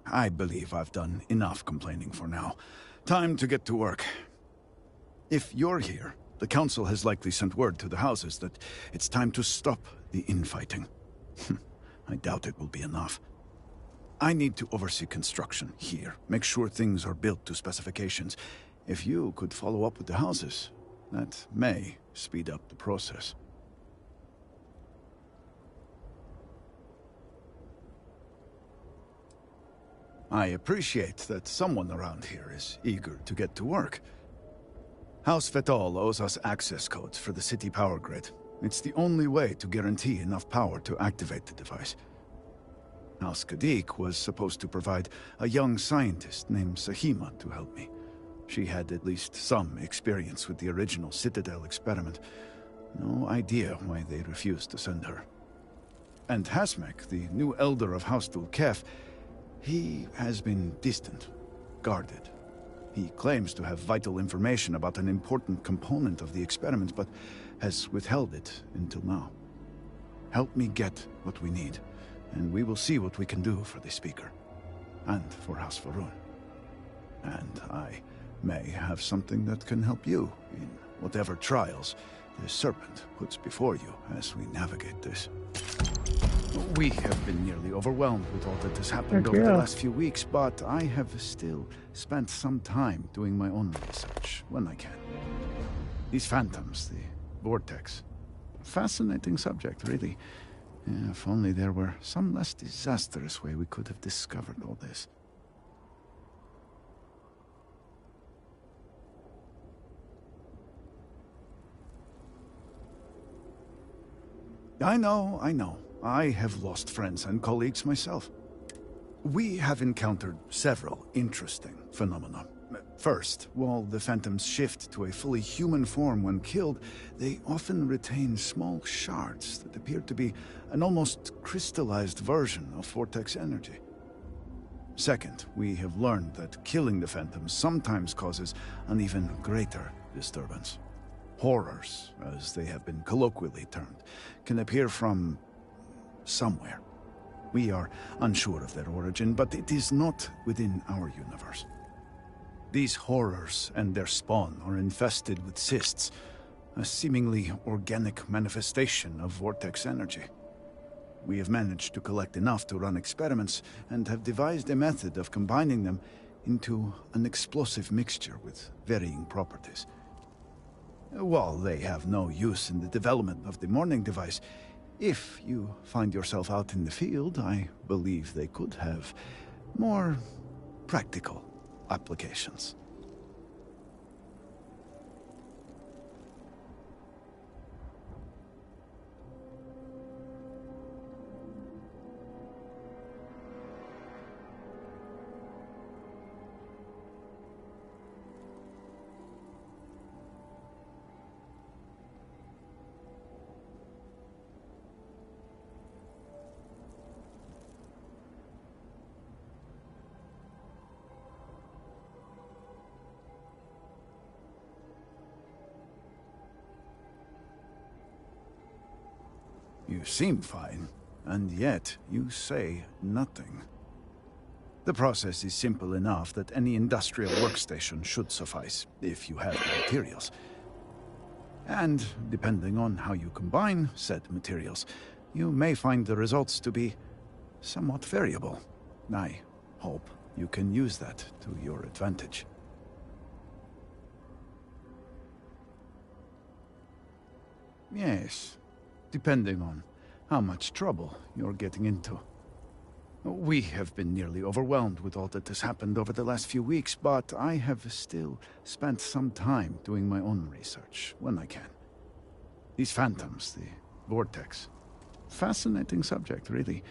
I believe I've done enough complaining for now. Time to get to work. If you're here, the Council has likely sent word to the houses that it's time to stop the infighting. I doubt it will be enough. I need to oversee construction here, make sure things are built to specifications. If you could follow up with the houses, that may speed up the process. I appreciate that someone around here is eager to get to work. House Fetal owes us access codes for the city power grid. It's the only way to guarantee enough power to activate the device. Al-Skadiq was supposed to provide a young scientist named Sahima to help me. She had at least some experience with the original Citadel experiment. No idea why they refused to send her. And Hasmek, the new elder of House Dul-Kef, he has been distant, guarded. He claims to have vital information about an important component of the experiment, but has withheld it until now. Help me get what we need, and we will see what we can do for the Speaker, and for House Varun. And I may have something that can help you in whatever trials the Serpent puts before you as we navigate this. We have been nearly overwhelmed with all that has happened over the last few weeks, but I have still spent some time doing my own research when I can. These phantoms, the vortex. Fascinating subject, really. If only there were some less disastrous way we could have discovered all this. I know. I have lost friends and colleagues myself. We have encountered several interesting phenomena. First, while the phantoms shift to a fully human form when killed, they often retain small shards that appear to be an almost crystallized version of vortex energy. Second, we have learned that killing the phantoms sometimes causes an even greater disturbance. Horrors, as they have been colloquially termed, can appear from somewhere. We are unsure of their origin, but it is not within our universe. These horrors and their spawn are infested with cysts, a seemingly organic manifestation of vortex energy. We have managed to collect enough to run experiments and have devised a method of combining them into an explosive mixture with varying properties. While they have no use in the development of the morning device, if you find yourself out in the field, I believe they could have more practical applications. You seem fine, and yet you say nothing. The process is simple enough that any industrial workstation should suffice, if you have the materials. And, depending on how you combine said materials, you may find the results to be somewhat variable. I hope you can use that to your advantage. Yes. Depending on how much trouble you're getting into. We have been nearly overwhelmed with all that has happened over the last few weeks, but I have still spent some time doing my own research when I can. These phantoms, the vortex. Fascinating subject, really.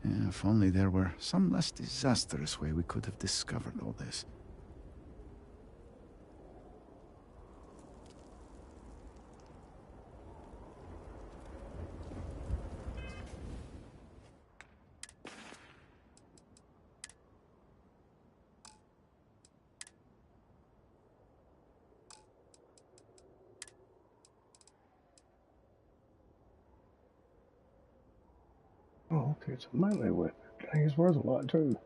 If only there were some less disastrous way we could have discovered all this. Oh, okay, it's a melee weapon. Dang, it's worth a lot too.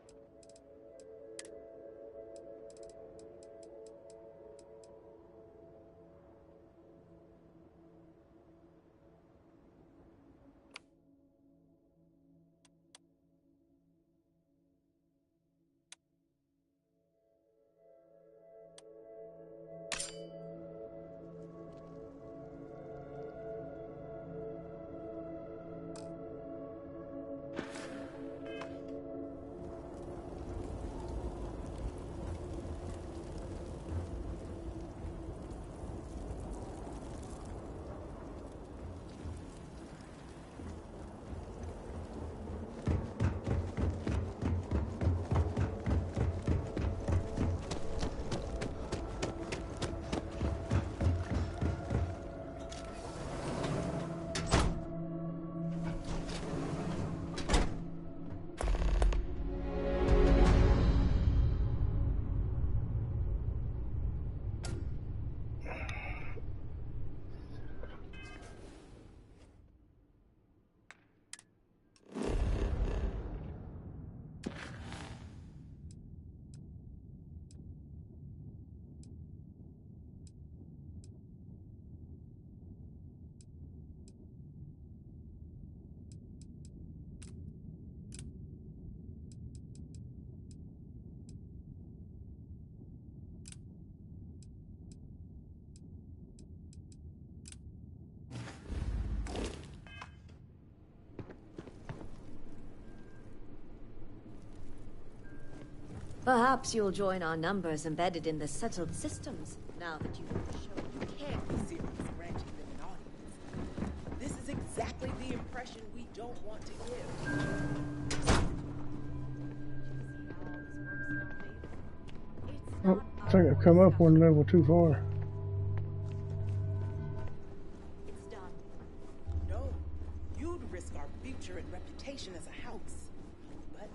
Perhaps you'll join our numbers embedded in the settled systems, now that you've shown you Can't be serious granting them an audience. This is exactly the impression we don't want to give. Oh, I think I've come up one level too far. It's done. No, you'd risk our future and reputation as a house. But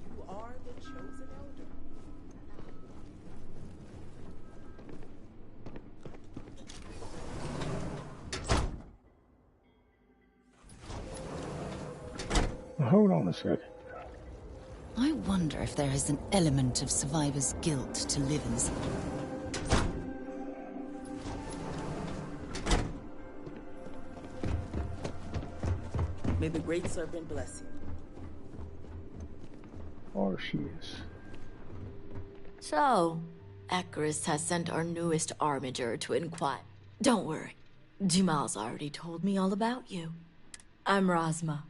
you are the chosen elder. Now, hold on a second. I wonder if there is an element of survivor's guilt to live in this. May the Great Serpent bless you. Or she is. So, Ekarist has sent our newest armiger to inquire. Don't worry, Jimal's already told me all about you. I'm Razma,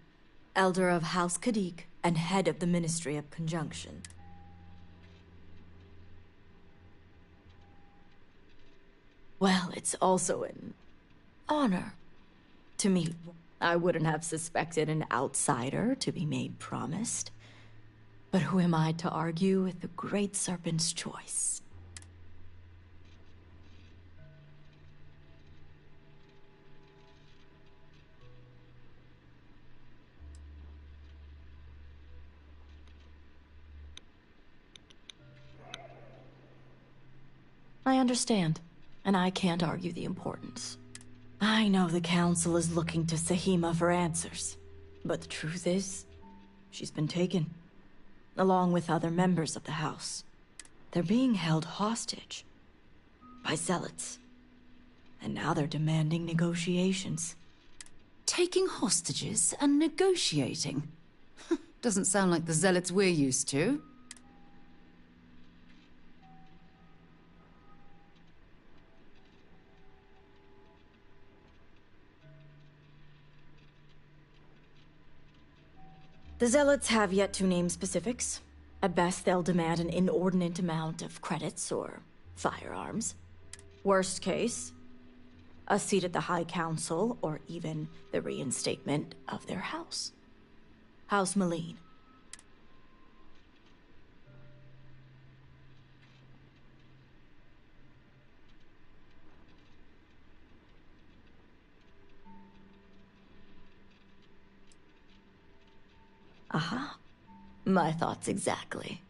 Elder of House Kadik and head of the Ministry of Conjunction. Well, it's also an honor to meet. I wouldn't have suspected an outsider to be made promised. But who am I to argue with the Great Serpent's choice? I understand, and I can't argue the importance. I know the Council is looking to Sahima for answers, but the truth is, she's been taken, along with other members of the House. They're being held hostage by zealots, and now they're demanding negotiations. Taking hostages and negotiating? Doesn't sound like the zealots we're used to. The Zealots have yet to name specifics. At best, they'll demand an inordinate amount of credits or firearms. Worst case, a seat at the High Council or even the reinstatement of their house. House Maline. Aha. My thoughts exactly.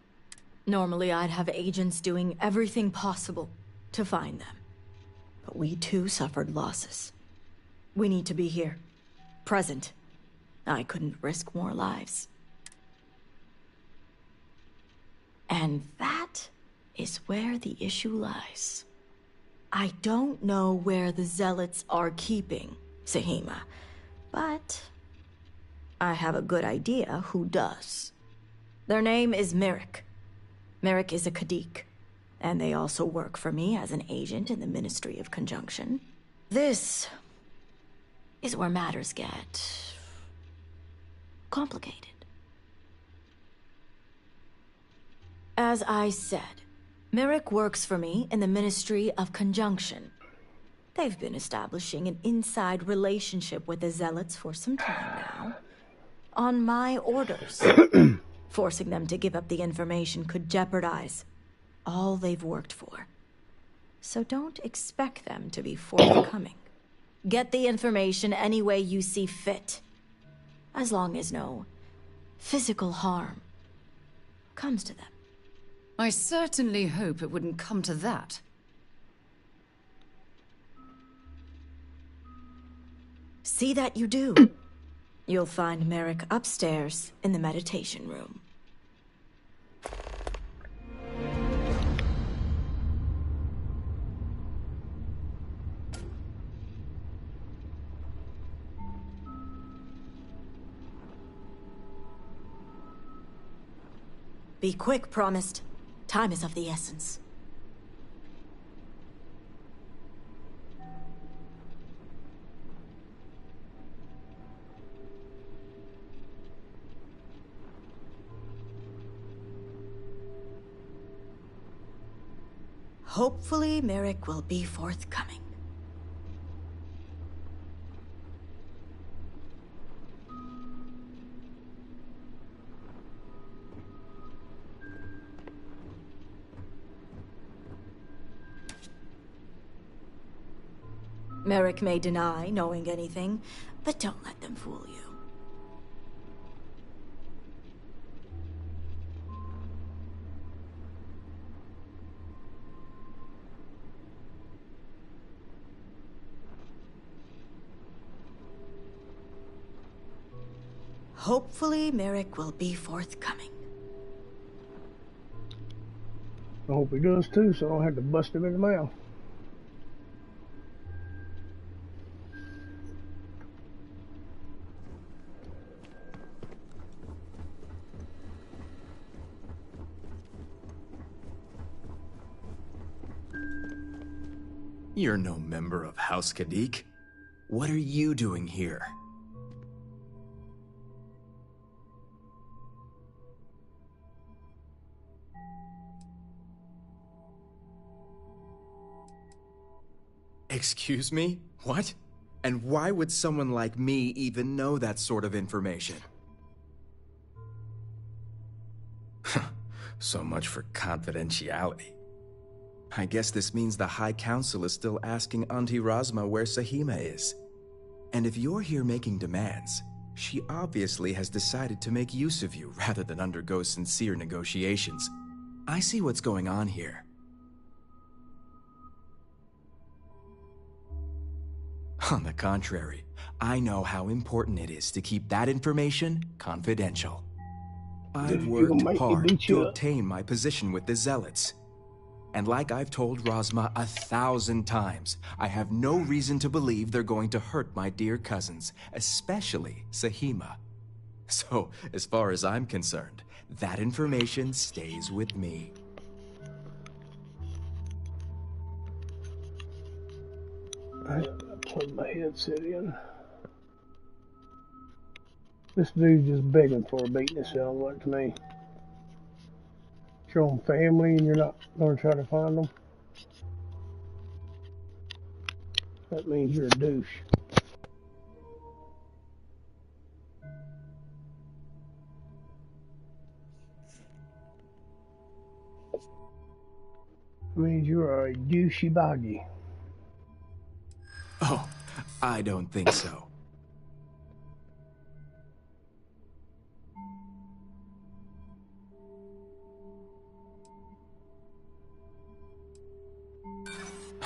Normally, I'd have agents doing everything possible to find them. But we too suffered losses. We need to be here. Present. I couldn't risk more lives. And that is where the issue lies. I don't know where the Zealots are keeping Sahima, but I have a good idea who does. Their name is Merrick. Merrick is a Kadik, and they also work for me as an agent in the Ministry of Conjunction. This is where matters get complicated. As I said, Merrick works for me in the Ministry of Conjunction. They've been establishing an inside relationship with the Zealots for some time now. On my orders. Forcing them to give up the information could jeopardize all they've worked for. So don't expect them to be forthcoming. Get the information any way you see fit. As long as no physical harm comes to them. I certainly hope it wouldn't come to that. See that you do. You'll find Merrick upstairs in the meditation room. Be quick, promised. Time is of the essence. Hopefully, Merrick will be forthcoming. Merrick may deny knowing anything, but don't let them fool you. Hopefully, Merrick will be forthcoming. I hope he does too, so I don't have to bust him in the mouth. You're no member of House Kadik. What are you doing here? Excuse me? What? And why would someone like me even know that sort of information? So much for confidentiality. I guess this means the High Council is still asking Auntie Razma where Sahima is. And if you're here making demands, she obviously has decided to make use of you rather than undergo sincere negotiations. I see what's going on here. On the contrary, I know how important it is to keep that information confidential. I've worked hard to obtain my position with the Zealots. And like I've told Razma 1,000 times, I have no reason to believe they're going to hurt my dear cousins, especially Sahima. So, as far as I'm concerned, that information stays with me. I plug my headset in. This dude's just begging for a beating, it sounds like to me. It's your own family and you're not going to try to find them. That means you're a douche. That means you're a douchey boggy. Oh, I don't think so.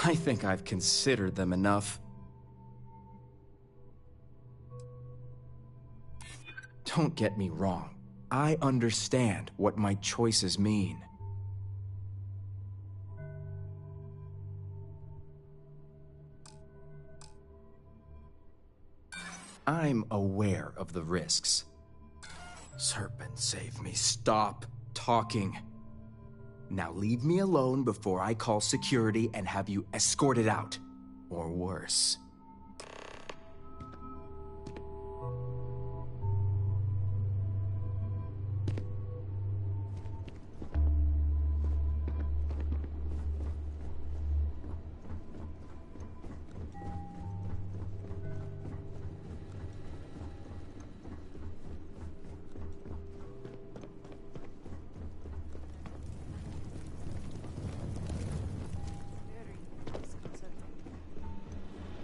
I think I've considered them enough. Don't get me wrong. I understand what my choices mean. I'm aware of the risks. Serpent, save me. Stop talking. Now leave me alone before I call security and have you escorted out. Or worse.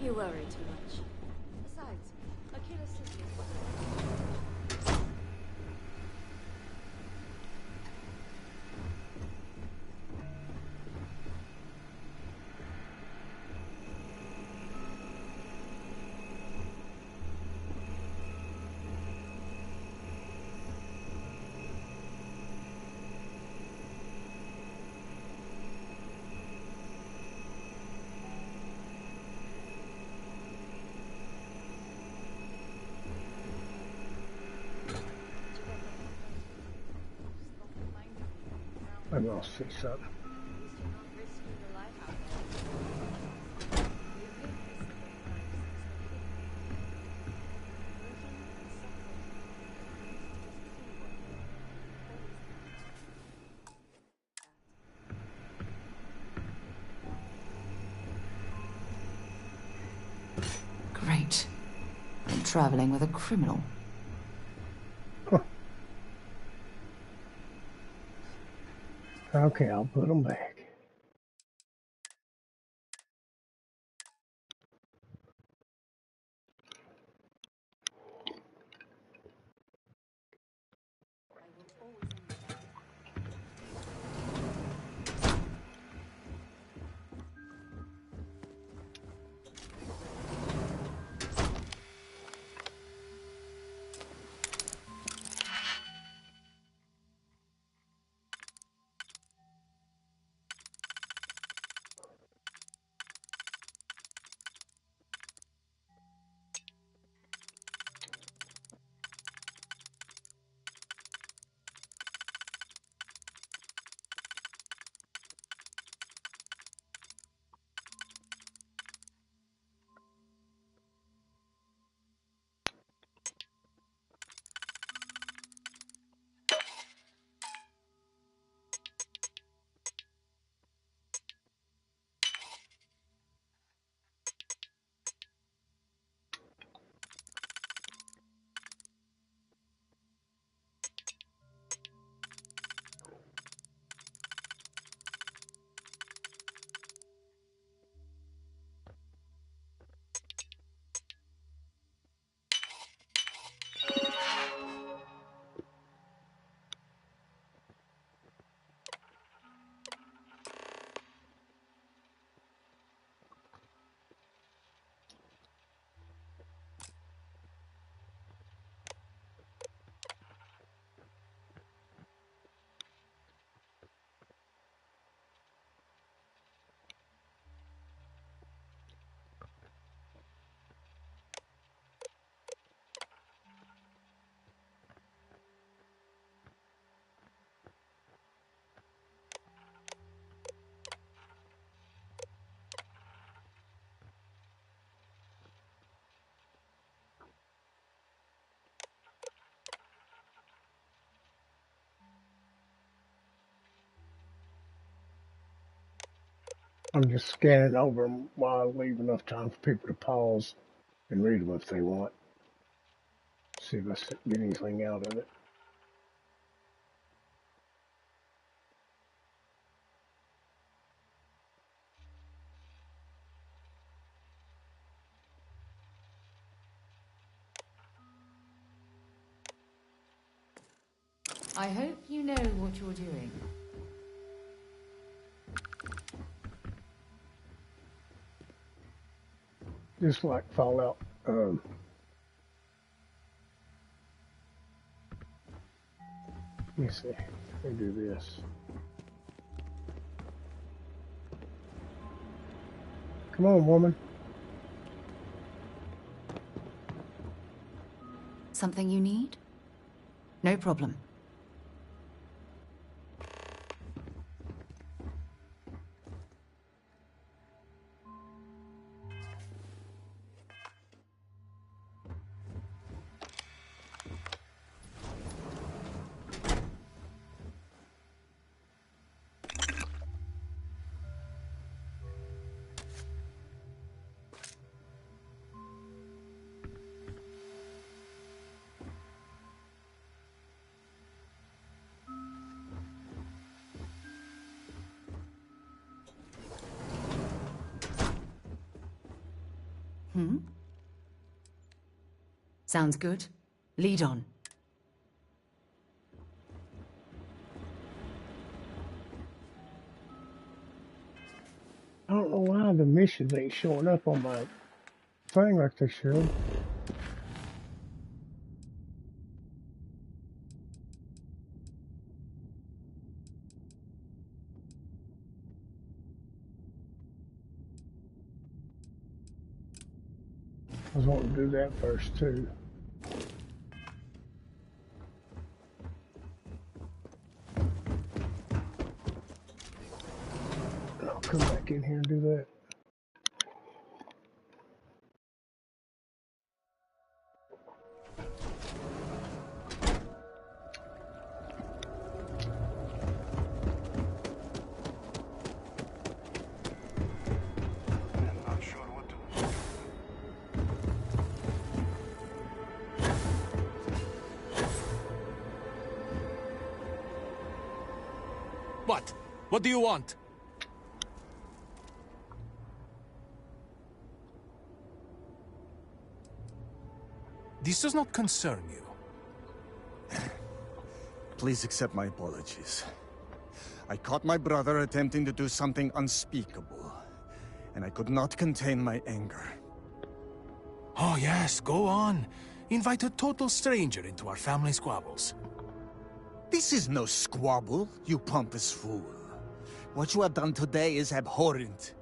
You worry too much. Besides, Achilles is I'm gonna see something. traveling with a criminal. Okay, I'll put them back. I'm just scanning over them while I leave enough time for people to pause and read them if they want. See if I get anything out of it. I hope you know what you're doing. Just like Fallout. Let me see. Let me do this. Come on, woman. Something you need? No problem. Sounds good. Lead on. I don't know why the missions ain't showing up on my thing like they should. I was wanting to do that first too. I'll come back in here and do that. What do you want? This does not concern you. Please accept my apologies. I caught my brother attempting to do something unspeakable, and I could not contain my anger. Oh yes, go on. Invite a total stranger into our family squabbles. This is no squabble, you pompous fool. What you have done today is abhorrent.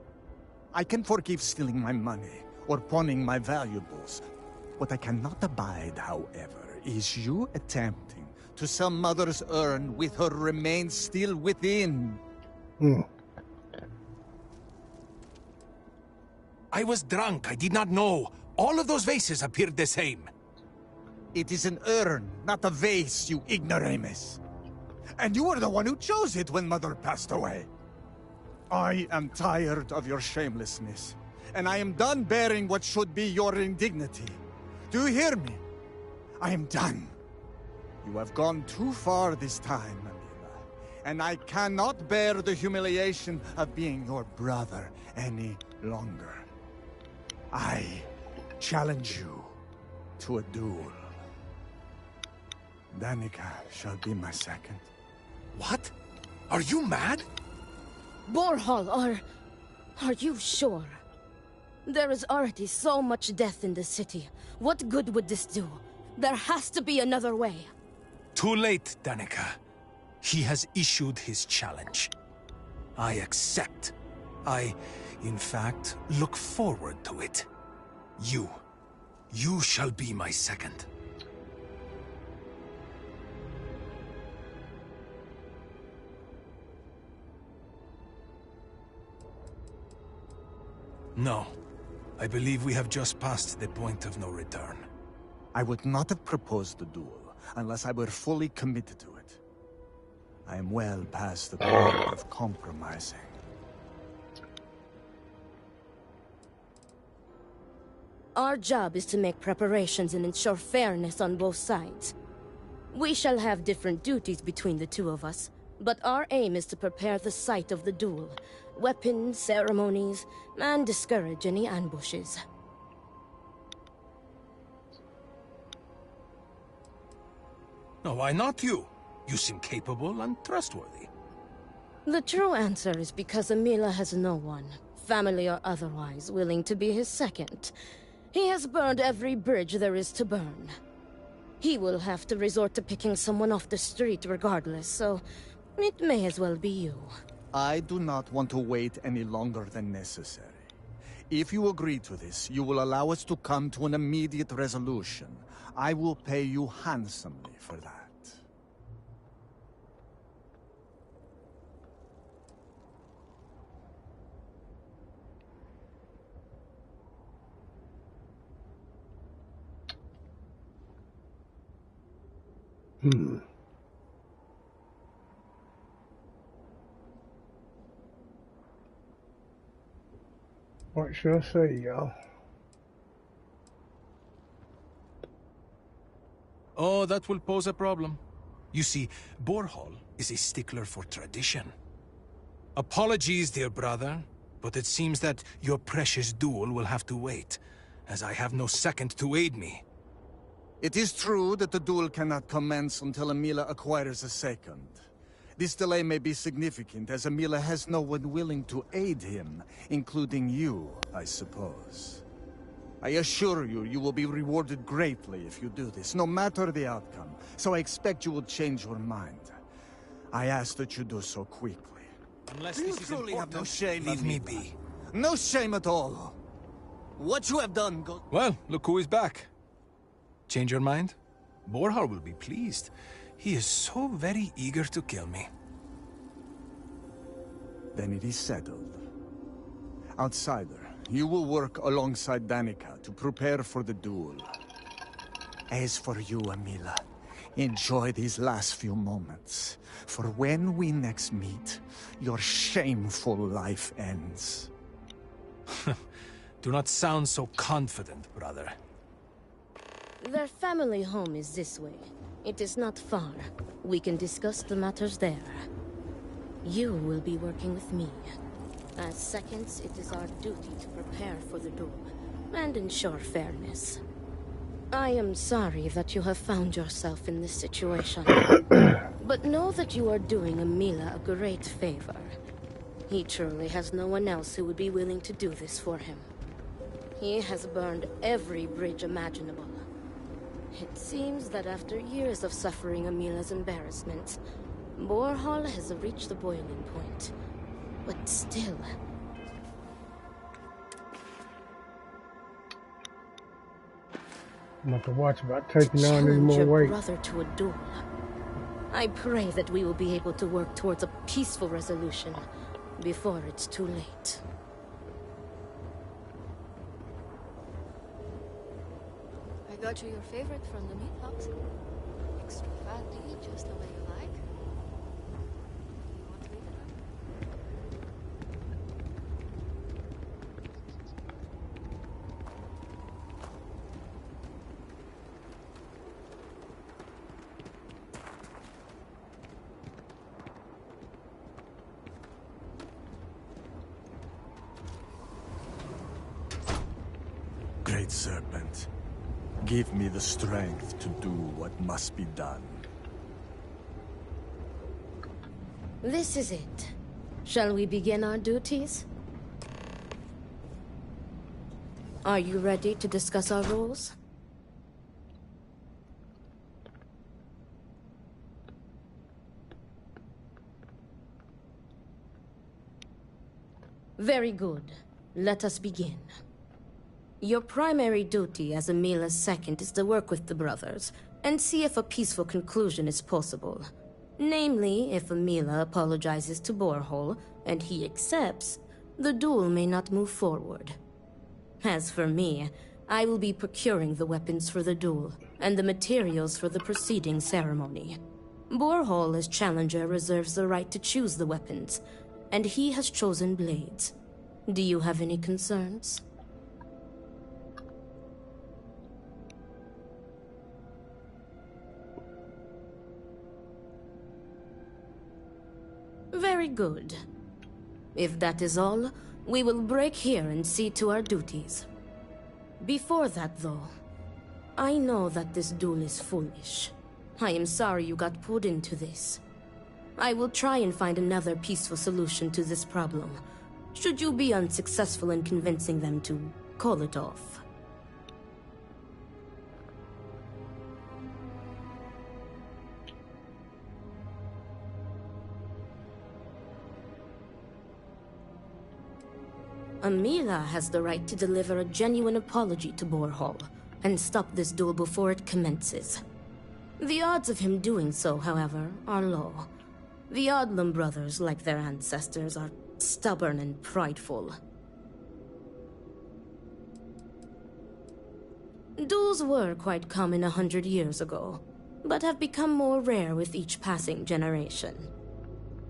I can forgive stealing my money or pawning my valuables. What I cannot abide, however, is you attempting to sell Mother's urn with her remains still within. I was drunk. I did not know. All of those vases appeared the same. It is an urn, not a vase, you ignoramus. And you were the one who chose it when Mother passed away. I am tired of your shamelessness, and I am done bearing what should be your indignity. Do you hear me? I am done. You have gone too far this time, Amila, and I cannot bear the humiliation of being your brother any longer. I challenge you to a duel. Danica shall be my second. What? Are you mad? Borhal, are you sure? There is already so much death in the city. What good would this do? There has to be another way. Too late, Danica. He has issued his challenge. I accept. In fact, look forward to it. You shall be my second. No. I believe we have just passed the point of no return. I would not have proposed the duel unless I were fully committed to it. I am well past the point of compromising. Our job is to make preparations and ensure fairness on both sides. We shall have different duties between the two of us, but our aim is to prepare the site of the duel. Weapons, ceremonies, and discourage any ambushes. No, why not you? You seem capable and trustworthy. The true answer is because Amila has no one, family or otherwise, willing to be his second. He has burned every bridge there is to burn. He will have to resort to picking someone off the street regardless, so it may as well be you. I do not want to wait any longer than necessary. If you agree to this, you will allow us to come to an immediate resolution. I will pay you handsomely for that. What should I say, y'all? Oh, that will pose a problem. You see, Borhal is a stickler for tradition. Apologies, dear brother, but it seems that your precious duel will have to wait, as I have no second to aid me. It is true that the duel cannot commence until Amila acquires a second. This delay may be significant, as Amila has no one willing to aid him, including you, I suppose. I assure you, you will be rewarded greatly if you do this, no matter the outcome, so I expect you will change your mind. I ask that you do so quickly. Unless You this is truly have important, no shame, leave me Amila. be. No shame at all. What you have done goes... Well, look who is back. Change your mind? Borhal will be pleased. He is so very eager to kill me. Then it is settled. Outsider, you will work alongside Danica to prepare for the duel. As for you, Amila, enjoy these last few moments. For when we next meet, your shameful life ends. Do not sound so confident, brother. Their family home is this way. It is not far. We can discuss the matters there. You will be working with me. As seconds, it is our duty to prepare for the duel and ensure fairness. I am sorry that you have found yourself in this situation. But know that you are doing Amila a great favor. He truly has no one else who would be willing to do this for him. He has burned every bridge imaginable. It seems that after years of suffering Amila's embarrassments, Borhall has reached the boiling point. But still... I'm not to watch about taking on any challenge more your weight. brother to a duel. I pray that we will be able to work towards a peaceful resolution before it's too late. I got you your favorite from the meat box. Extra fatty, just the way you like. You want to leave it? Great Serpent, give me the strength to do what must be done. This is it. Shall we begin our duties? Are you ready to discuss our roles? Very good. Let us begin. Your primary duty as Amila's second is to work with the brothers and see if a peaceful conclusion is possible. Namely, if Amila apologizes to Borhall and he accepts, the duel may not move forward. As for me, I will be procuring the weapons for the duel and the materials for the preceding ceremony. Borhall, as challenger, reserves the right to choose the weapons, and he has chosen blades. Do you have any concerns? Very good. If that is all, we will break here and see to our duties. Before that, though, I know that this duel is foolish. I am sorry you got pulled into this. I will try and find another peaceful solution to this problem, should you be unsuccessful in convincing them to call it off. Amila has the right to deliver a genuine apology to Borhall and stop this duel before it commences. The odds of him doing so, however, are low. The Odlum brothers, like their ancestors, are stubborn and prideful. Duels were quite common 100 years ago, but have become more rare with each passing generation.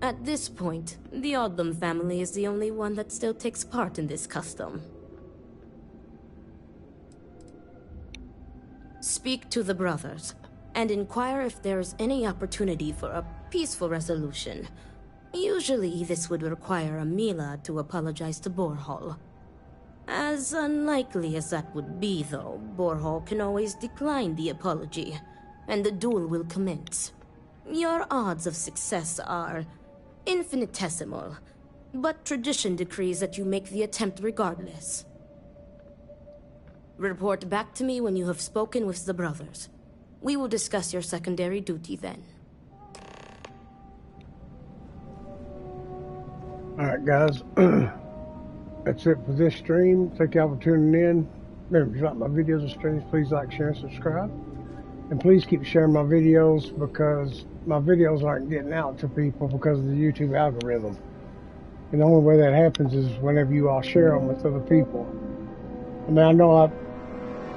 At this point, the Odlum family is the only one that still takes part in this custom. Speak to the brothers, and inquire if there is any opportunity for a peaceful resolution. Usually, this would require Amila to apologize to Borhall. As unlikely as that would be, though, Borhall can always decline the apology, and the duel will commence. Your odds of success are infinitesimal, but tradition decrees that you make the attempt regardless. Report back to me when you have spoken with the brothers. We will discuss your secondary duty then. Alright guys, that's it for this stream. Thank y'all for tuning in. Remember, if you like my videos and streams, please like, share, and subscribe. And please keep sharing my videos, because my videos aren't getting out to people because of the YouTube algorithm. And the only way that happens is whenever you all share them with other people. I mean, I know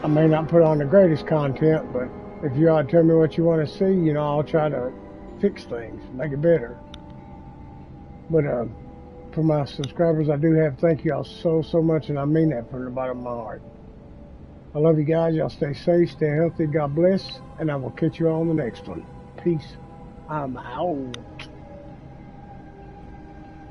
I may not put on the greatest content, but if you all tell me what you want to see, you know, I'll try to fix things, make it better. But for my subscribers, I do have thank you all so much, and I mean that from the bottom of my heart. I love you guys. Y'all stay safe, stay healthy, God bless, and I will catch you all on the next one. Peace. I'm out.